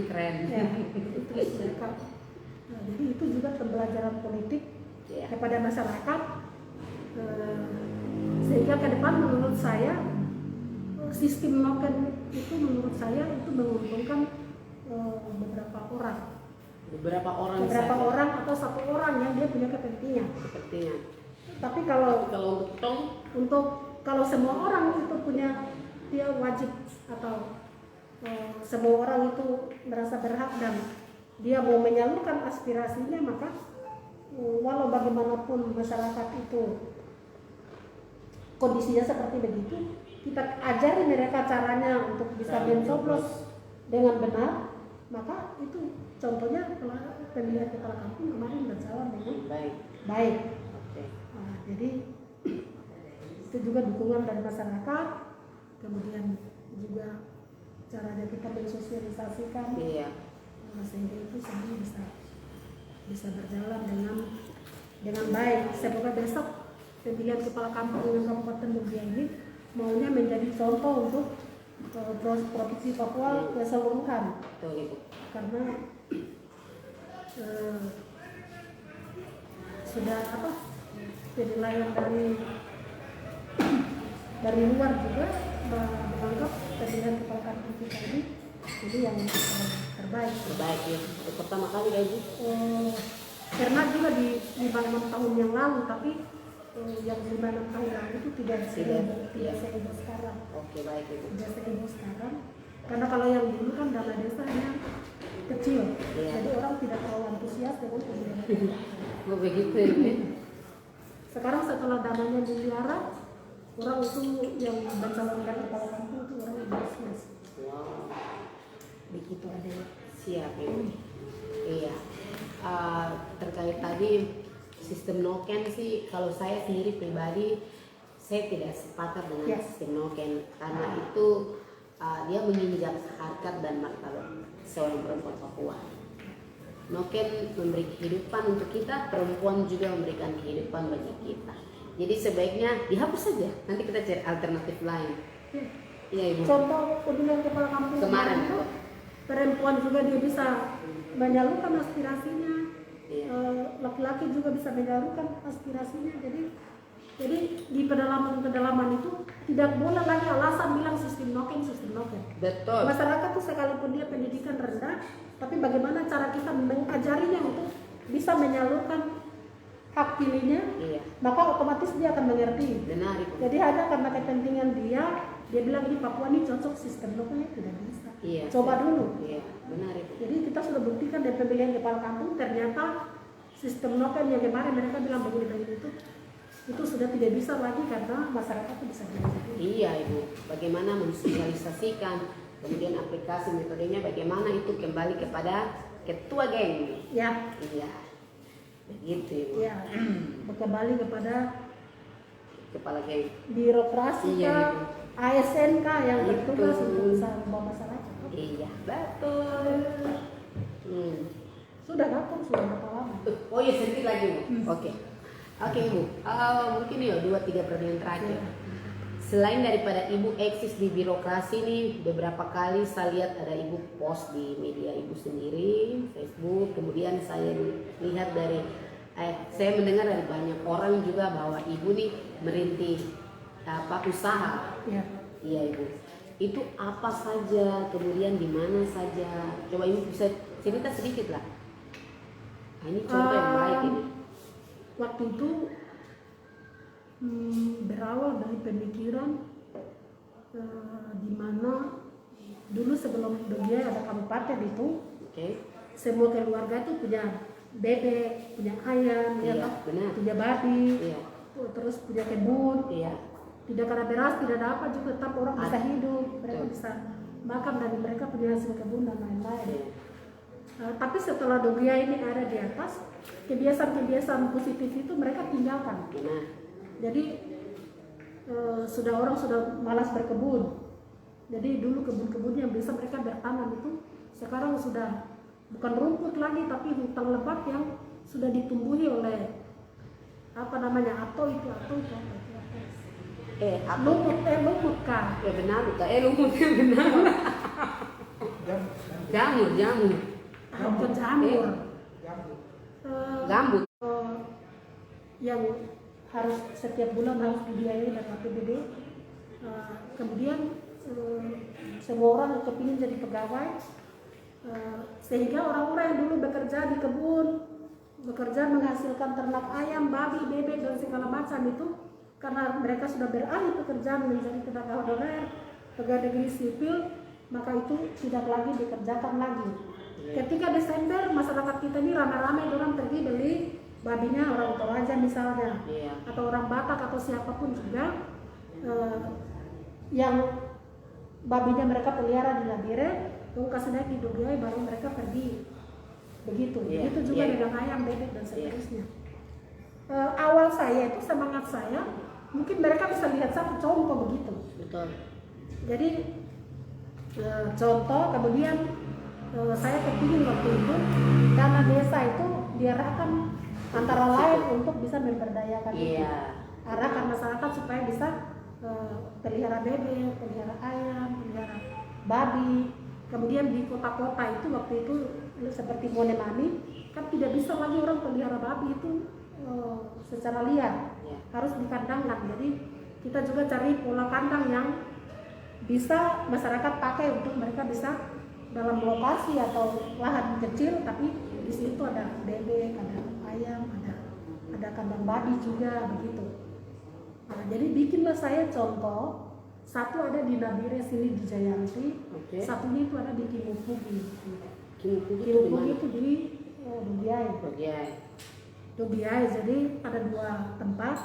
Keren. ya, itu mereka. Nah, jadi itu juga pembelajaran politik kepada masyarakat, sehingga ke depan menurut saya sistem noken itu menurut saya itu menguntungkan beberapa orang atau 1 orang yang dia punya kepentingan. Tapi kalau semua orang itu punya, dia wajib atau semua orang itu merasa berhak dan dia mau menyalurkan aspirasinya, maka walau bagaimanapun masyarakat itu kondisinya seperti begitu, kita ajari mereka caranya untuk bisa mencoblos dengan benar, maka itu contohnya pemilihan kepala kampung kemarin berjalan dengan baik. Nah, jadi itu juga dukungan dari masyarakat, kemudian juga caranya kita mensosialisasikan, sehingga itu semua bisa berjalan dengan baik. Semoga besok pemilihan kepala kampung yang Kabupaten Mugia ini maunya menjadi contoh untuk provinsi Papua keseluruhan. Karena sudah penilaian dari luar juga menganggap pemilihan kepala kampung kita ini yang terbaik ya. Pertama kali ya Bu? Pernah juga di 5-6 tahun yang lalu, tapi yang 5-6 tahun lalu itu tidak Iya. seheboh sekarang. Oke, baik Ibu. Tidak seheboh sekarang. Karena kalau yang dulu kan dana desanya kecil, Iya. jadi orang tidak terlalu antusias dengan pembelian. Oh, begitu ya, Bu. Sekarang setelah dananya miliaran, orang itu yang mencalonkan kepala kampung itu orang yang antusias. Wow. Begitu ada. Siap Ibu. Iya. Terkait tadi sistem noken sih, kalau saya sendiri pribadi saya tidak sepakat dengan Yes. sistem noken karena itu dia menginjak harkat dan martabat seorang perempuan Papua. Noken memberi kehidupan untuk kita, perempuan juga memberikan kehidupan bagi kita. Jadi sebaiknya dihapus saja. Nanti kita cari alternatif lain. Iya Ibu. Contoh pemilihan kepala kampung Kemarin itu, itu. perempuan juga dia bisa menyalurkan aspirasinya, Iya. laki-laki juga bisa menyalurkan aspirasinya. Jadi di pedalaman itu tidak boleh lagi alasan bilang sistem noken. Betul. Masyarakat tuh sekalipun dia pendidikan rendah, tapi bagaimana cara kita mengajarinya untuk bisa menyalurkan hak pilihnya, Iya. maka otomatis dia akan mengerti. Benar Ibu. Jadi hanya karena kepentingan dia bilang ini Papua ini cocok sistem noken, tidak bisa. Iya. Coba dulu. Iya, benar Ibu. Jadi kita sudah buktikan dari pemilihan kepala kampung, ternyata sistem noken yang kemarin mereka bilang begini itu sudah tidak bisa lagi karena masyarakat itu bisa diajari. Iya Ibu, bagaimana mensosialisasikan, kemudian aplikasi metodenya bagaimana itu kembali kepada ketua geng. Ya, Iya, begitu Ibu. ya, kembali kepada Kepala geng. birokrasi Iya, kah, ASN kah yang Betul. bertugas untuk bisa membawa masyarakat. Iya, betul. Sudah kapan? Sudah berapa lama? Oh iya, sedikit lagi Bu. Oke Ibu, mungkin ya 2-3 pertanyaan terakhir. Selain daripada Ibu eksis di birokrasi nih, beberapa kali saya lihat ada Ibu post di media Ibu sendiri, Facebook, kemudian saya lihat saya mendengar dari banyak orang juga bahwa Ibu nih merintis usaha. Ya. Iya Ibu. Itu apa saja, kemudian di mana saja? Coba Ibu bisa cerita sedikit lah. Nah, ini contoh yang baik ini. Waktu itu berawal dari pemikiran di mana dulu sebelum Dogiai ada kabupaten itu, Oke. semua keluarga itu punya bebek, punya ayam, Iya, ya, benar. punya babi, Iya. terus punya kebun. Iya. Tidak ada beras, tidak ada apa juga, tetap orang bisa hidup, mereka Betul. bisa makan dari mereka punya hasil kebun dan lain-lain. Iya. Tapi setelah Dogiai ini ada di atas, kebiasaan-kebiasaan positif itu mereka tinggalkan. Benar. Jadi orang sudah malas berkebun. Jadi dulu kebun-kebun yang bisa mereka bertanam itu sekarang sudah bukan rumput lagi, tapi hutan lebat yang sudah ditumbuhi oleh atau itu. Lumut kah? Ya benar bukan? Lumutnya benar. Jamur. Bukan jamur. Gambut. Yang harus setiap bulan harus dibiayai dari APBD. Kemudian semua orang kepingin jadi pegawai, sehingga orang-orang yang dulu bekerja di kebun, bekerja menghasilkan ternak ayam, babi, bebek dan segala macam itu, karena mereka sudah beralih pekerjaan menjadi tenaga honorer, pegawai negeri sipil, maka itu tidak lagi dikerjakan lagi. Ketika Desember masyarakat kita ini ramai-ramai orang pergi beli babinya orang Toraja misalnya, atau orang Batak atau siapapun juga yang babinya mereka pelihara di Labire, lalu kasih naik di Dogiai baru mereka pergi. Begitu juga dengan ayam, bebek dan seterusnya. Awal saya itu semangat saya, mungkin mereka bisa lihat satu contoh begitu. Betul. Jadi contoh, kemudian saya kepingin waktu itu dana desa itu diarahkan antara lain untuk bisa memberdayakan itu, arahkan masyarakat supaya bisa pelihara bebek, pelihara ayam, pelihara babi. Kemudian di kota-kota itu waktu itu seperti Monemani kan tidak bisa lagi orang pelihara babi itu secara liar, harus dikandangkan. Jadi kita juga cari pola kandang yang bisa masyarakat pakai untuk mereka bisa dalam lokasi atau lahan kecil, tapi di situ ada bebek, ada ayam, ada ada kandang babi juga begitu. Nah, jadi bikinlah saya contoh. Satu ada di Nabire sini di Jayanti, Oke. satunya itu ada di Kimupugi. Kimupugi itu di Kimupugi mana? itu di Dobiai. Oke. Dobiai, jadi ada 2 tempat.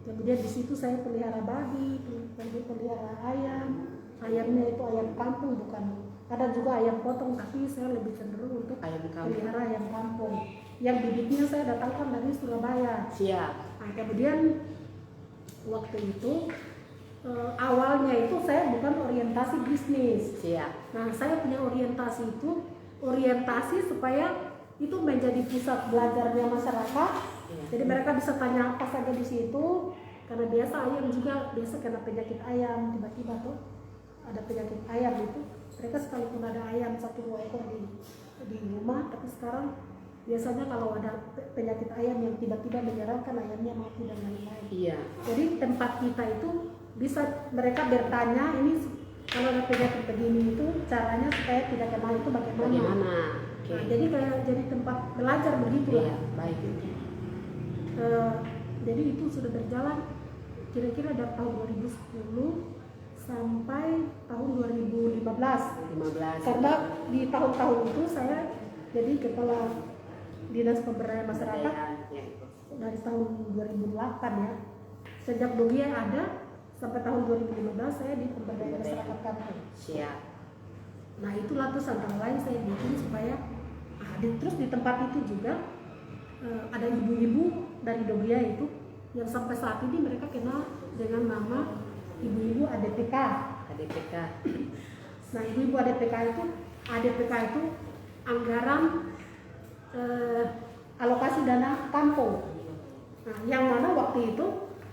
Kemudian di situ saya pelihara babi, pelihara ayam. Ayamnya itu ayam kampung, bukan. Ada juga ayam potong, tapi saya lebih cenderung untuk Ayam kampung. pelihara ayam kampung. Yang bibitnya saya datangkan dari Surabaya. Siap. Nah, kemudian waktu itu awalnya itu saya bukan orientasi bisnis. Siap. Nah, saya punya orientasi itu orientasi supaya itu menjadi pusat belajarnya masyarakat. Iya. Jadi mereka bisa tanya apa saja di situ. Karena biasa ayam juga biasa kena penyakit ayam tiba-tiba tuh ada penyakit ayam itu. Mereka sekalipun ada ayam 1-2 ekor di rumah, tapi sekarang biasanya kalau ada penyakit ayam yang tiba-tiba menyerang kan ayamnya mati dan lain-lain. Iya. Jadi tempat kita itu bisa mereka bertanya ini kalau ada penyakit begini itu caranya supaya tidak kena itu bagaimana. Bagaimana? Oke. Nah, jadi kayak jadi tempat belajar begitulah. Iya, baik. Jadi itu sudah berjalan kira-kira dari tahun 2010 sampai tahun 2015. 15. Karena di tahun-tahun itu saya jadi kepala dinas pemberdayaan masyarakat Iya. dari tahun 2008 ya. Sejak Dogia ada sampai tahun 2015 saya di pemberdayaan masyarakat kampung. Siap. Nah itulah terus antara lain saya bikin supaya terus di tempat itu juga ada ibu-ibu dari Dogia itu yang sampai saat ini mereka kenal dengan nama ibu-ibu ADPK. ADPK. Nah ibu-ibu ADPK itu anggaran alokasi dana kampung. Nah, yang mana waktu itu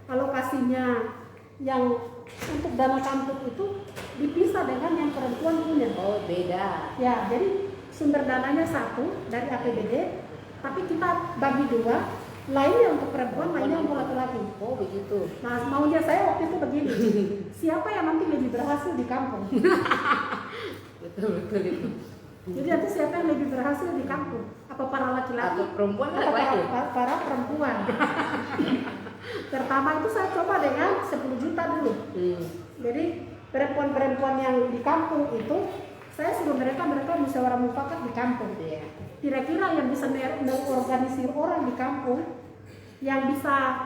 alokasinya yang untuk dana kampung itu dipisah dengan yang perempuan punya. Oh, beda. Ya, jadi sumber dananya satu dari APBD, tapi kita bagi 2, lainnya untuk perempuan, lainnya untuk laki-laki. Oh, begitu. Nah, maunya saya waktu itu begini, siapa yang nanti lebih berhasil di kampung? Betul itu. Jadi nanti siapa yang lebih berhasil di kampung? Apa para laki-laki? Atau perempuan Apa laki-laki? para perempuan? Pertama itu saya coba dengan 10 juta dulu. Jadi perempuan-perempuan yang di kampung itu saya suruh mereka musyawarah mufakat di kampung. Iya. Kira-kira yang bisa mengorganisir orang di kampung, yang bisa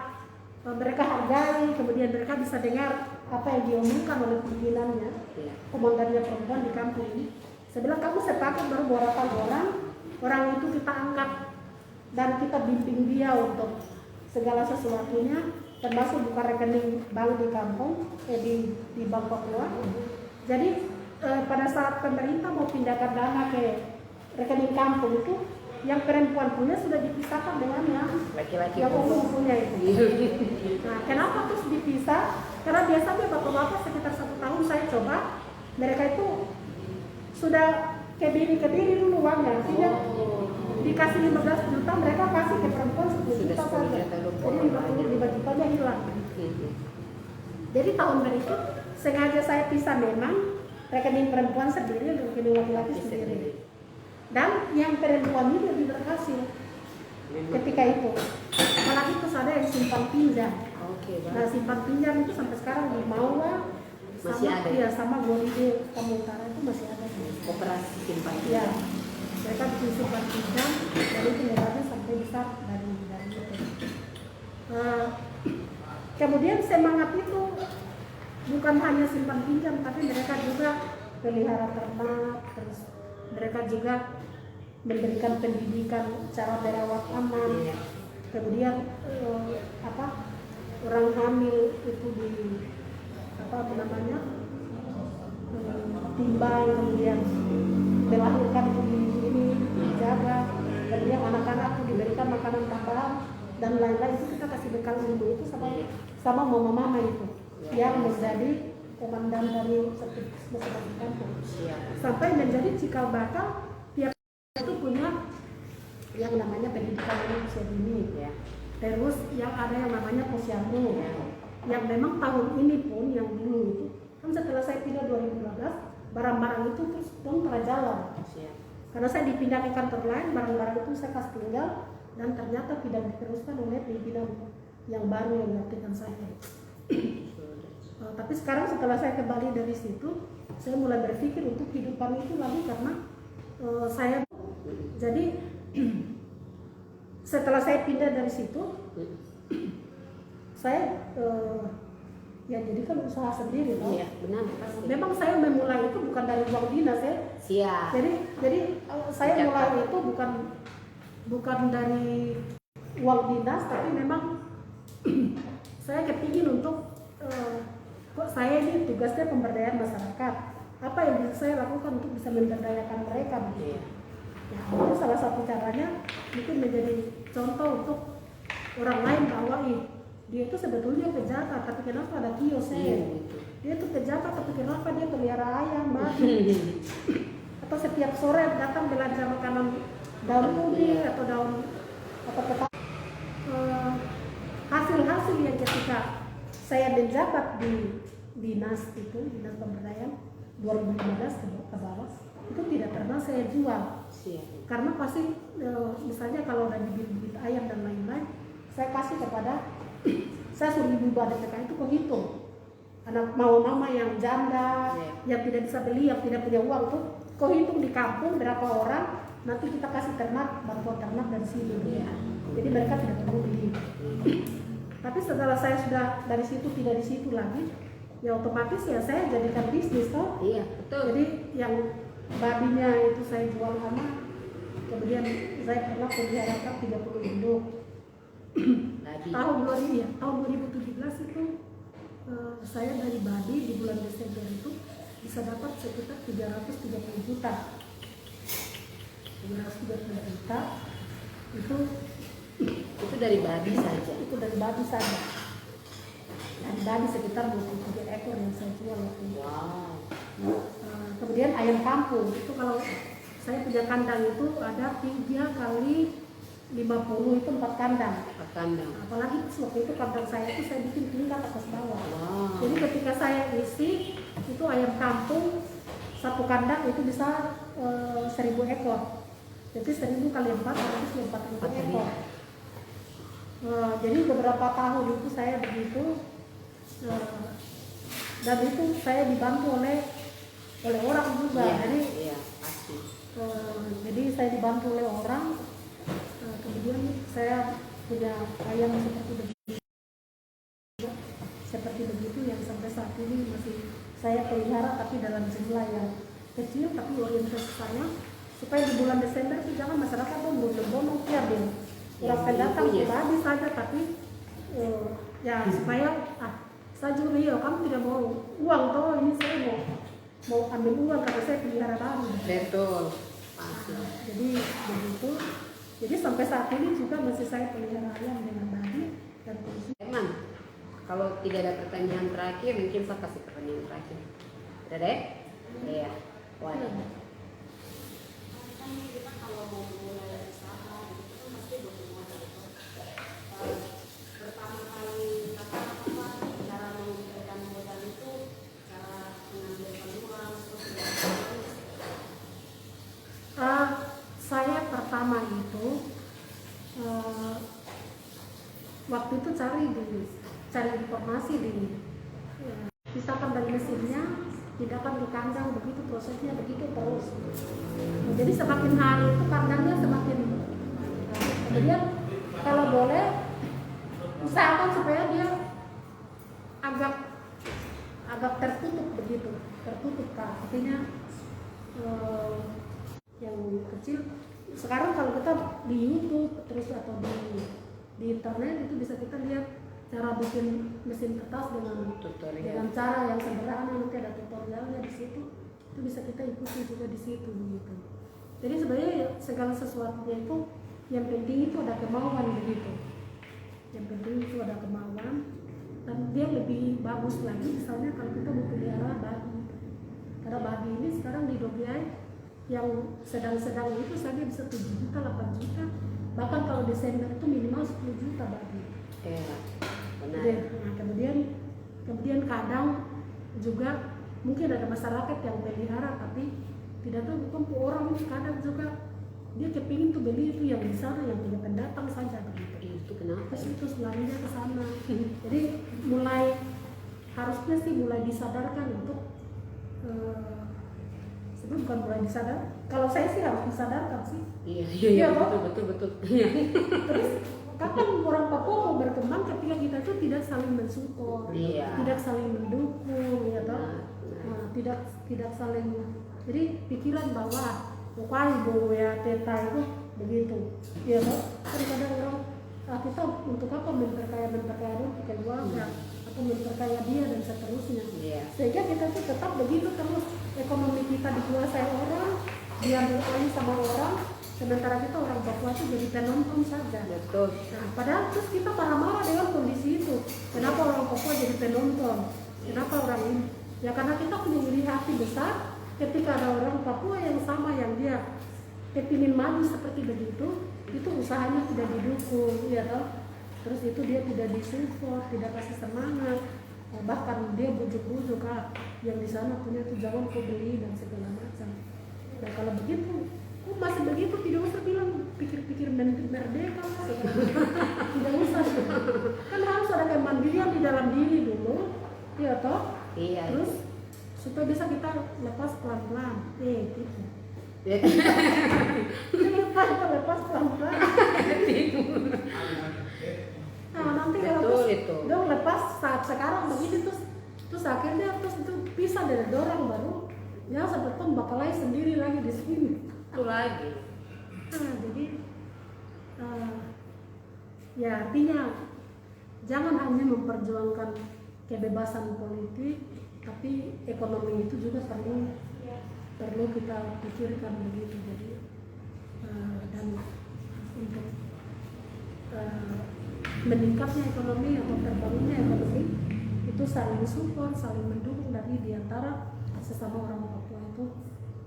mereka hargai, kemudian mereka bisa dengar apa yang diomongkan oleh pimpinannya, Iya. komandannya perempuan di kampung ini. Saya bilang kamu sepakat baru beberapa orang itu kita angkat dan kita bimbing dia untuk segala sesuatunya, termasuk buka rekening bank di kampung, di Bank Papua. Jadi pada saat pemerintah mau pindahkan dana ke rekening kampung itu, yang perempuan punya sudah dipisahkan dengan yang Laki-laki. umum punya itu. Nah, kenapa terus dipisah? Karena biasanya bapak-bapak sekitar 1 tahun saya coba, mereka itu sudah kediri dulu uangnya, artinya dikasih 15 juta, mereka kasih ke perempuan 10 juta saja. Jadi 5 jutanya hilang. Jadi tahun berikut sengaja saya pisah memang rekening perempuan sendiri, rekening laki-laki sendiri. Dan yang perempuan ini lebih berhasil ketika itu. Apalagi terus ada yang simpan pinjam. Oke, Nah simpan pinjam itu sampai sekarang di Maula Masih sama, ada? ya, sama Goride Kampung Utara itu masih ada. Koperasi simpan. Ya, mereka bikin simpan pinjam dan itu modalnya sampai besar dari itu. Kemudian semangat itu bukan hanya simpan pinjam, tapi mereka juga pelihara ternak, terus mereka juga memberikan pendidikan cara merawat aman. Iya. Kemudian orang hamil itu di timbang, kemudian melahirkan ini dijaga, kemudian anak-anak itu diberikan makanan tambahan dan lain-lain. Itu kita kasih bekal ilmu itu sama mama-mama itu yang menjadi komandan dari masing-masing kampung. Sampai menjadi cikal bakal tiap itu punya yang namanya pendidikan usia dini ya. Terus yang ada yang namanya posyandu yang memang tahun ini pun yang dulu itu kan setelah saya pindah 2012 barang-barang itu terus dong pada jalan. Karena saya dipindah ke kantor lain, barang-barang itu saya kasih tinggal dan ternyata tidak diteruskan oleh pimpinan yang baru yang menggantikan saya. Tapi sekarang setelah saya kembali dari situ, saya mulai berpikir untuk kehidupan itu lagi karena saya jadi setelah saya pindah dari situ, saya ya jadi kan usaha sendiri toh. Iya, benar pasti. Memang saya memulai itu bukan dari uang dinas ya. Siap. Jadi saya mulai itu bukan dari uang dinas, tapi memang saya kepingin untuk kok saya ini tugasnya pemberdayaan masyarakat. Apa yang bisa saya lakukan untuk bisa memberdayakan mereka begitu. Ya, itu salah satu caranya mungkin menjadi contoh untuk orang lain bahwa dia itu sebetulnya pejabat, tapi kenapa ada kiosnya? Dia itu pejabat, tapi kenapa dia pelihara ayam, babi? Atau setiap sore datang belanja makanan daun ubi atau daun apa tetap hasil-hasil yang ketika saya menjabat di dinas pemberdayaan 2015 ke bawah itu tidak pernah saya jual. Siap. Karena pasti misalnya kalau ada bibit-bibit ayam dan lain-lain, saya kasih kepada saya suruh ibu DPK itu menghitung anak mama yang janda, yang tidak bisa beli, yang tidak punya uang tuh, kau hitung di kampung berapa orang, nanti kita kasih ternak, bantuan ternak dari sini. Jadi mereka tidak perlu beli. Tapi setelah saya sudah dari situ tidak di situ lagi, ya otomatis ya saya jadikan bisnis toh. Iya, betul. Jadi yang babinya itu saya jual sama, kemudian saya pernah pelihara 30 induk. tahun 2017 itu saya dari babi di bulan Desember itu bisa dapat sekitar 330 juta. 330 juta Itu dari babi saja. itu dari babi saja. Dan babi sekitar 23 ekor yang saya jual waktu itu. Wow. Kemudian ayam kampung itu kalau saya punya kandang itu ada 3 kali 50 itu 4 kandang. 4 kandang. Apalagi waktu itu kandang saya itu saya bikin tingkat atas bawah. Wow. Jadi ketika saya isi itu ayam kampung satu kandang itu bisa 1000 ekor. Jadi 1000 kali 4 berarti 4000 ekor. Jadi beberapa tahun itu saya begitu dan itu saya dibantu oleh orang juga. Iya, iya, pasti. Jadi saya dibantu oleh orang. Kemudian saya punya ayam seperti begitu yang sampai saat ini masih saya pelihara, tapi dalam jumlah yang kecil. Tapi orientasi saya supaya di bulan Desember itu jangan masyarakat bombong tiap deh orang pendatang pribadi saja, tapi ya supaya saya juga kamu tidak mau uang toh, ini saya mau ambil uang karena saya pelihara babi. Betul. Pasti. Jadi begitu. Jadi sampai saat ini juga masih saya pelihara ayam dengan babi dan terus. Emang, kalau tidak ada pertanyaan terakhir, mungkin saya kasih pertanyaan terakhir. Udah deh? Iya. Wah. Kita kalau mau mulai usaha itu pasti butuh modal. Pertama kali apa cara mengumpulkan modal itu, cara mengambil peluang, saya pertama itu waktu itu cari informasi pisahkan dari mesinnya, pindahkan ke kandang, begitu prosesnya begitu terus. Jadi semakin hari itu kandangnya semakin kemudian kalau boleh usahakan supaya dia agak tertutup begitu, tertutup artinya yang kecil. Sekarang kalau kita di YouTube terus atau di internet itu bisa kita lihat cara bikin mesin kertas dengan cara yang sederhana, nanti ada tutorialnya di situ. Itu bisa kita ikuti juga di situ gitu. Jadi sebenarnya ya, segala sesuatunya itu yang penting itu ada kemauan begitu. Yang penting itu ada kemauan, dan dia lebih bagus lagi misalnya kalau kita mau pelihara babi. Karena babi ini sekarang di Dogiai yang sedang-sedang itu saja bisa 7 juta, 8 juta, bahkan kalau Desember itu minimal 10 juta babi. Iya, benar. Nah, kemudian kadang juga mungkin ada masyarakat yang pelihara tapi tidak tahu, orang ini kadang juga dia kepingin tuh beli itu yang di sana yang punya pendatang saja begitu. Itu kenapa? Terus itu larinya ke sana. Jadi mulai harusnya sih mulai disadarkan untuk sebelum bukan mulai disadar. Kalau saya sih harus disadarkan sih. Iya, Iya, betul. Iya. Terus kapan orang Papua mau berkembang ketika kita tuh tidak saling mensupport, Iya. tidak saling mendukung, ya toh? Nah, tidak saling. Jadi pikiran bahwa pokoknya ibu ya teta itu begitu, ya toh? Kadang-kadang orang kita untuk apa memperkaya dulu keluarga atau memperkaya dia dan seterusnya. Iya. Sehingga kita tuh tetap begitu terus, ekonomi kita dikuasai orang, dia beralih sama orang. Sementara kita orang Papua itu jadi penonton saja. Betul. Nah, padahal terus kita marah-marah dengan kondisi itu. Kenapa orang Papua jadi penonton? Kenapa orang ini? Ya karena kita punya iri hati besar ketika ada orang Papua yang sama yang dia kepingin maju seperti begitu, itu usahanya tidak didukung, ya toh? Terus itu dia tidak disupport, tidak kasih semangat, bahkan dia bujuk-bujuk yang di sana punya tuh jangan kau beli dan segala macam. Nah kalau begitu masih begitu, tidak usah bilang pikir-pikir merdeka lah, tidak usah. Kan harus ada kemandirian di dalam diri dulu, ya toh. Iya. Terus supaya bisa kita lepas pelan-pelan, gitu. lepas pelan-pelan. Nah nanti kalau dong lepas saat sekarang begini terus akhirnya terus itu pisah dari dorang baru ya seperti bakalai sendiri lagi di sini. Itu lagi. Nah, jadi ya artinya jangan hanya memperjuangkan kebebasan politik, tapi ekonomi itu juga perlu kita pikirkan begitu. Jadi dan untuk meningkatnya ekonomi atau terbangunnya ekonomi itu saling support, saling mendukung dari diantara sesama orang Papua itu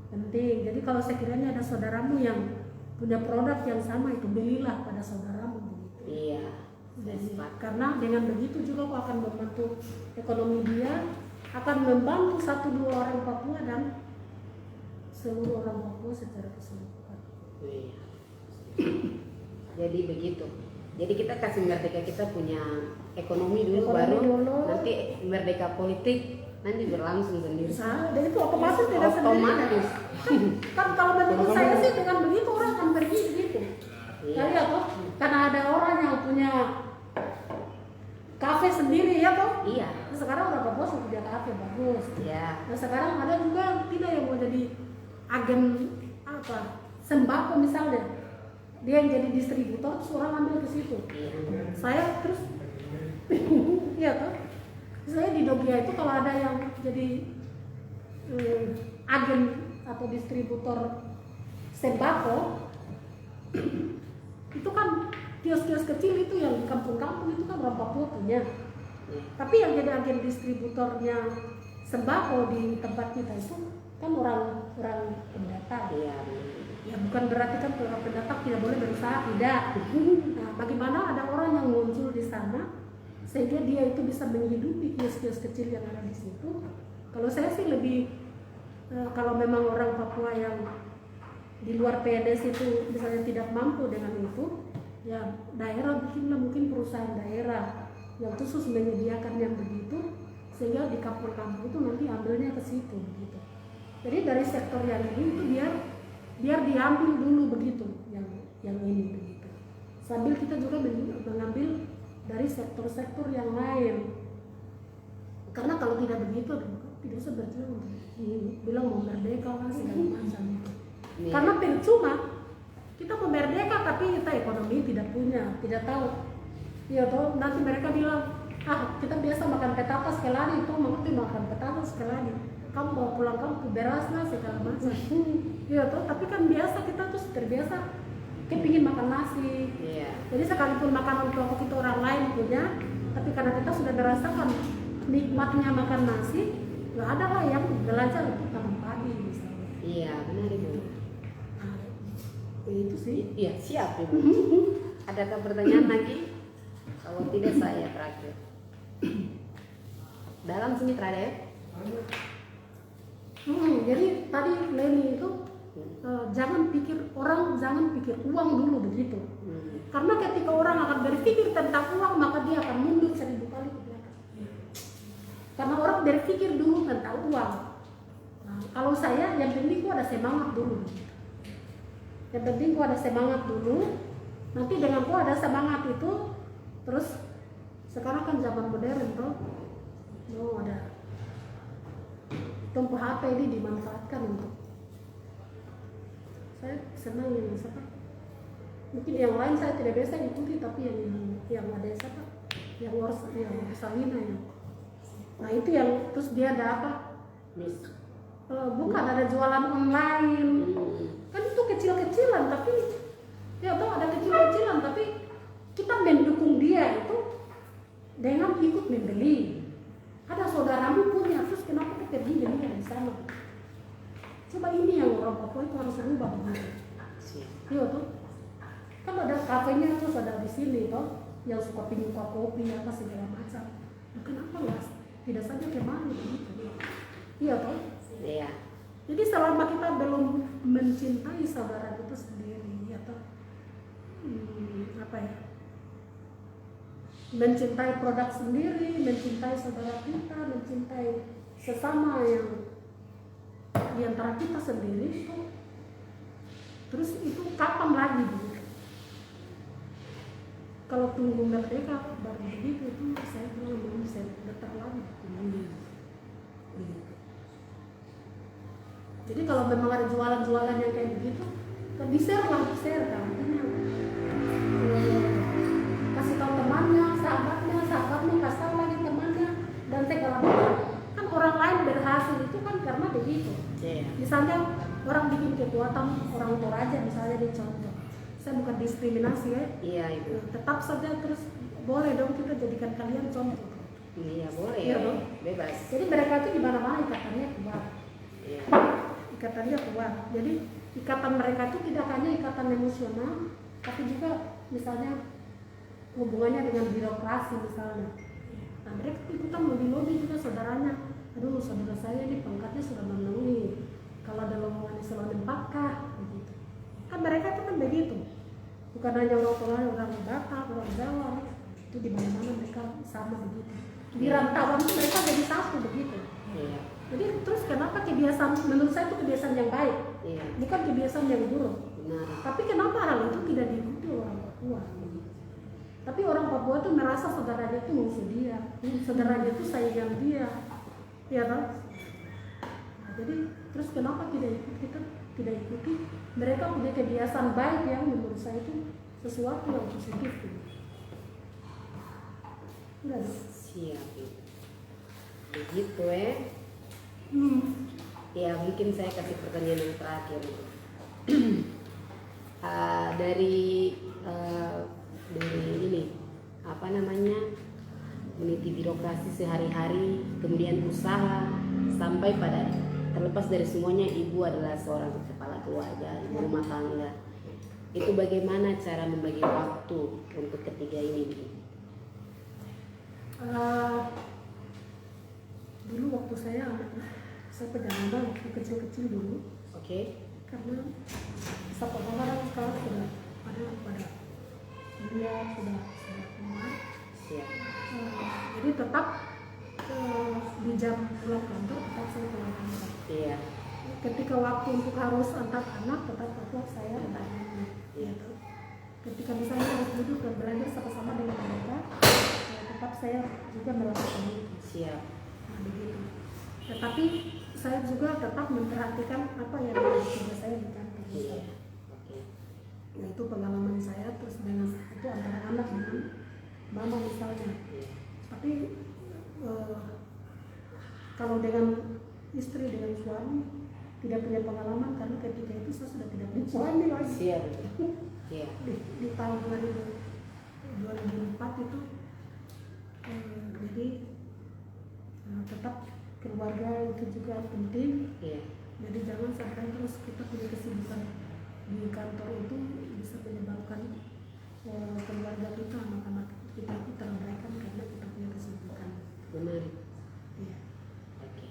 penting. Jadi kalau sekiranya ada saudaramu yang punya produk yang sama, itu belilah pada saudaramu begitu. Iya. Jadi, karena dengan begitu juga kau akan membantu ekonomi dia, akan membantu 1-2 orang Papua dan seluruh orang Papua secara keseluruhan. Iya. Jadi begitu. Jadi kita kasih merdeka, kita punya ekonomi dulu, baru nanti merdeka politik nanti berlangsung sendiri. Dan itu otomatis tidak sendiri. Kan kalau menurut saya sih dengan begitu orang akan pergi gitu. Jadi apa? Karena ada orang yang punya kafe sendiri ya toh? Iya. Nah, sekarang udah bagus punya kafe bagus. Iya. Nah sekarang ada juga tidak yang mau jadi agen apa sembako misalnya, dia yang jadi distributor, terus orang ambil ke situ. Iya. Saya terus, iya toh? Saya di Jogja itu kalau ada yang jadi agen atau distributor sembako, itu kan kios-kios kecil itu yang di kampung-kampung itu kan orang Papua punya. Tapi yang jadi agen distributornya sembako di tempat kita itu kan orang pendatang. Iya. Ya bukan berarti kan orang pendatang tidak boleh berusaha, tidak. Nah, bagaimana ada orang yang muncul di sana sehingga dia itu bisa menghidupi kios-kios kecil yang ada di situ. Kalau saya sih lebih kalau memang orang Papua yang di luar PNS itu misalnya tidak mampu dengan itu, ya daerah bikinlah mungkin perusahaan daerah yang khusus menyediakan yang begitu, sehingga di kampung-kampung itu nanti ambilnya ke situ begitu. Jadi dari sektor yang ini itu biar diambil dulu begitu yang ini begitu. Sambil kita juga mengambil dari sektor-sektor yang lain. Karena kalau tidak begitu tidak usah berjuang bilang mau merdeka lah segala macam itu. Karena percuma kita mau merdeka tapi kita ekonomi tidak punya, tidak tahu. Ya toh nanti mereka bilang, kita biasa makan petatas keladi, itu mengerti makan petatas keladi. Kamu mau pulang kamu beras lah segala macam. Ya toh, tapi kan biasa kita tuh terbiasa kepingin makan nasi. Iya. Jadi sekalipun makanan kelompok itu orang lain punya, tapi karena kita sudah merasakan nikmatnya makan nasi, ya ada lah yang belajar untuk tanam padi misalnya. Iya, benar Ibu. Itu sih. Iya, siap Ibu. Adakah pertanyaan lagi? Kalau tidak saya terakhir. Dalam sini terada ya? Jadi tadi Leni itu jangan pikir uang dulu begitu. Karena ketika orang akan berpikir tentang uang, maka dia akan mundur 1000 kali ke belakang. Karena orang berpikir dulu tentang uang. Nah, kalau saya yang penting gua ada semangat dulu. Yang penting gua ada semangat dulu. Nanti dengan gua ada semangat itu, terus sekarang kan zaman modern tuh, ada tumpu HP ini dimanfaatkan untuk. Saya senang yang siapa? Mungkin yang lain saya tidak biasa ikuti, tapi yang ada siapa? Yang Salina ya. Nah itu yang terus dia ada apa? Bukan ada jualan online. Kan itu kecil-kecilan, tapi ya tuh ada kecil-kecilan, tapi kita mendukung dia itu dengan ikut membeli. Ada saudaramu punya, terus kenapa kita pergi beli di sana? Coba ini yang orang Papua itu harus berubah begitu. Iya tuh. Kan ada kafenya terus ada di sini toh, yang suka pinjam kopi apa segala macam. Nah, kenapa nggak tidak saja kemana begitu? Iya toh. Iya. Jadi selama kita belum mencintai saudara kita sendiri, ya toh, apa ya? Mencintai produk sendiri, mencintai saudara kita, mencintai sesama yang di antara kita sendiri itu, terus itu kapan lagi begitu? Kalau tunggu merdeka baru begitu, itu saya bilang belum bisa datang lagi. Jadi kalau memang ada jualan-jualan yang kayak begitu, kan di-share lah, di-share kan. Kasih tahu temannya, sahabatnya kasih tahu lagi temannya, dan segala macam. Kan orang lain berhasil itu kan karena begitu. Misalnya orang bikin kekuatan orang Toraja, misalnya di contoh. Saya bukan diskriminasi ya. Iya ibu. Tetap saja terus boleh dong kita jadikan kalian contoh. Iya boleh. Iya dong. Bebas. Jadi mereka itu di mana-mana ikatannya kuat. Iya. Ikatannya kuat. Jadi ikatan mereka itu tidak hanya ikatan emosional, tapi juga misalnya hubungannya dengan birokrasi misalnya. Nah, mereka ikutan lobby juga saudaranya. Aduh, saudara saya ini pangkatnya sudah memenuhi. Kalau ada lowongan eselon 4 kah? Begitu. Kan mereka itu kan begitu. Bukan hanya orang Batak, orang Jawa. Itu di mana-mana mereka sama begitu. Di rantauan itu mereka jadi satu begitu. Iya. Jadi terus kenapa kebiasaan, menurut saya itu kebiasaan yang baik. Iya. Bukan kebiasaan yang buruk. Benar. Tapi kenapa hal itu tidak diikuti orang Papua? Tapi orang Papua itu merasa saudaranya itu musuh dia, saudaranya itu sayang dia, ya kan? Nah, jadi terus kenapa kita tidak ikuti? Mereka punya kebiasaan baik yang menurut saya itu sesuatu yang positif. Enggak ada. Siap. Begitu Ya mungkin saya kasih pertanyaan yang terakhir. Dari ini apa namanya, meniti birokrasi sehari-hari, kemudian usaha, sampai pada terlepas dari semuanya ibu adalah seorang kepala keluarga, ibu rumah tangga. Itu bagaimana cara membagi waktu untuk ketiga ini? Dulu waktu saya pegang waktu kecil-kecil dulu. Oke. Karena satu orang sekarang sudah pada dia sudah keluar. Siap. Jadi tetap di jam pulang kantor tetap saya pulang kantor. Iya. Ketika waktu untuk harus antar anak tetap saya antar anak. Gitu. Ketika misalnya harus duduk dan belajar sama-sama dengan mereka, tetap saya juga melakukan itu. Siap. Nah, begitu. Tetapi saya juga tetap memperhatikan apa yang menjadi saya di kantor. Iya. Nah, itu pengalaman saya, terus dengan itu antara anak dengan mama misalnya. Tapi kalau dengan istri, dengan suami tidak punya pengalaman, karena ketika itu saya sudah tidak punya suami lagi. Siap. Iya. Di tahun 2004 itu jadi tetap keluarga itu juga penting. Iya. Jadi jangan sampai terus kita punya kesibukan di kantor itu bisa menyebabkan keluarga kita, anak-anak kita itu terabaikan karena kita punya kesibukan. Benar. Iya. Oke.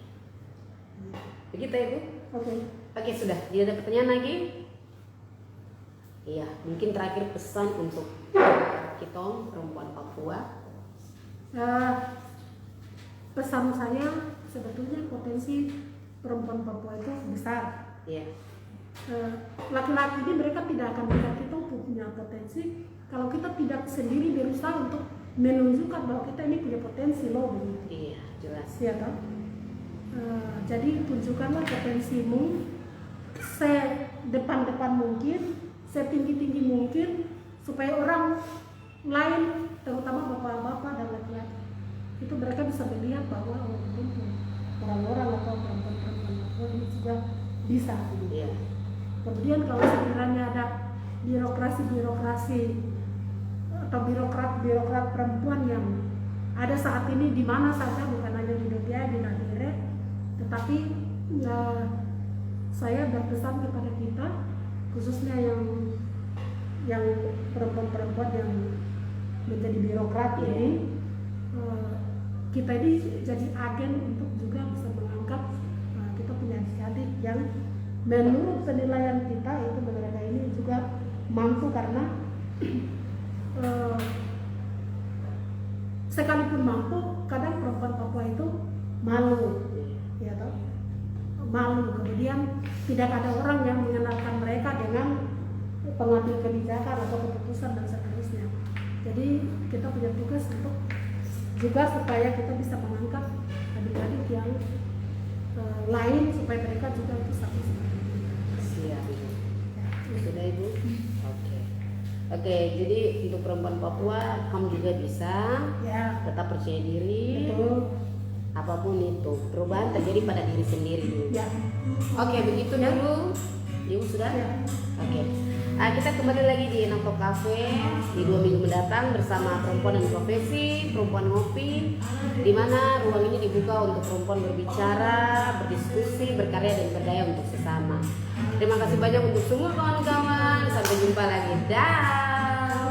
Begitu ya Bu? Oke. Oke, sudah. Tidak ada pertanyaan lagi? Iya, mungkin terakhir pesan untuk kita perempuan Papua. Pesan saya sebetulnya potensi perempuan Papua itu besar. Iya. Laki-laki ini mereka tidak akan melihat kita punya potensi kalau kita tidak sendiri berusaha untuk menunjukkan bahwa kita ini punya potensi loh begitu. Iya, jelas. Ya kan? Jadi tunjukkanlah potensimu sedepan-depan mungkin, setinggi-tinggi mungkin, supaya orang lain, terutama bapak-bapak dan laki-laki, itu mereka bisa melihat bahwa orang-orang atau perempuan-perempuan Papua ini juga bisa. Iya. Kemudian kalau sekiranya ada birokrasi atau birokrat perempuan yang ada saat ini di mana saja, bukan hanya di Dodea, di Nadiere, tetapi saya berpesan kepada kita, khususnya yang perempuan-perempuan yang menjadi birokrat ini, kita ini jadi agen untuk juga bisa mengangkat kita punya adik yang menurut penilaian kita itu mereka ini juga mampu karena sekalipun mampu, kadang perempuan Papua itu malu, ya toh, malu. Kemudian tidak ada orang yang mengenalkan mereka dengan pengambil kebijakan atau keputusan dan seterusnya. Jadi kita punya tugas untuk juga supaya kita bisa mengangkat adik-adik yang lain supaya mereka juga bisa Siap. Sudah Ibu? Oke, jadi untuk perempuan Papua kamu juga bisa ya, tetap percaya diri. betul. Apapun itu, perubahan terjadi pada diri sendiri dulu. Ya. Oke, begitu dulu. Ibu sudah? Ya. Oke. Kita kembali lagi di Noto Cafe di 2 minggu mendatang bersama Perempuan dan Profesi, Perempuan Ngopi, di mana ruang ini dibuka untuk perempuan berbicara, berdiskusi, berkarya dan berdaya untuk sesama. Terima kasih banyak untuk semua kawan-kawan. Sampai jumpa lagi. Dah.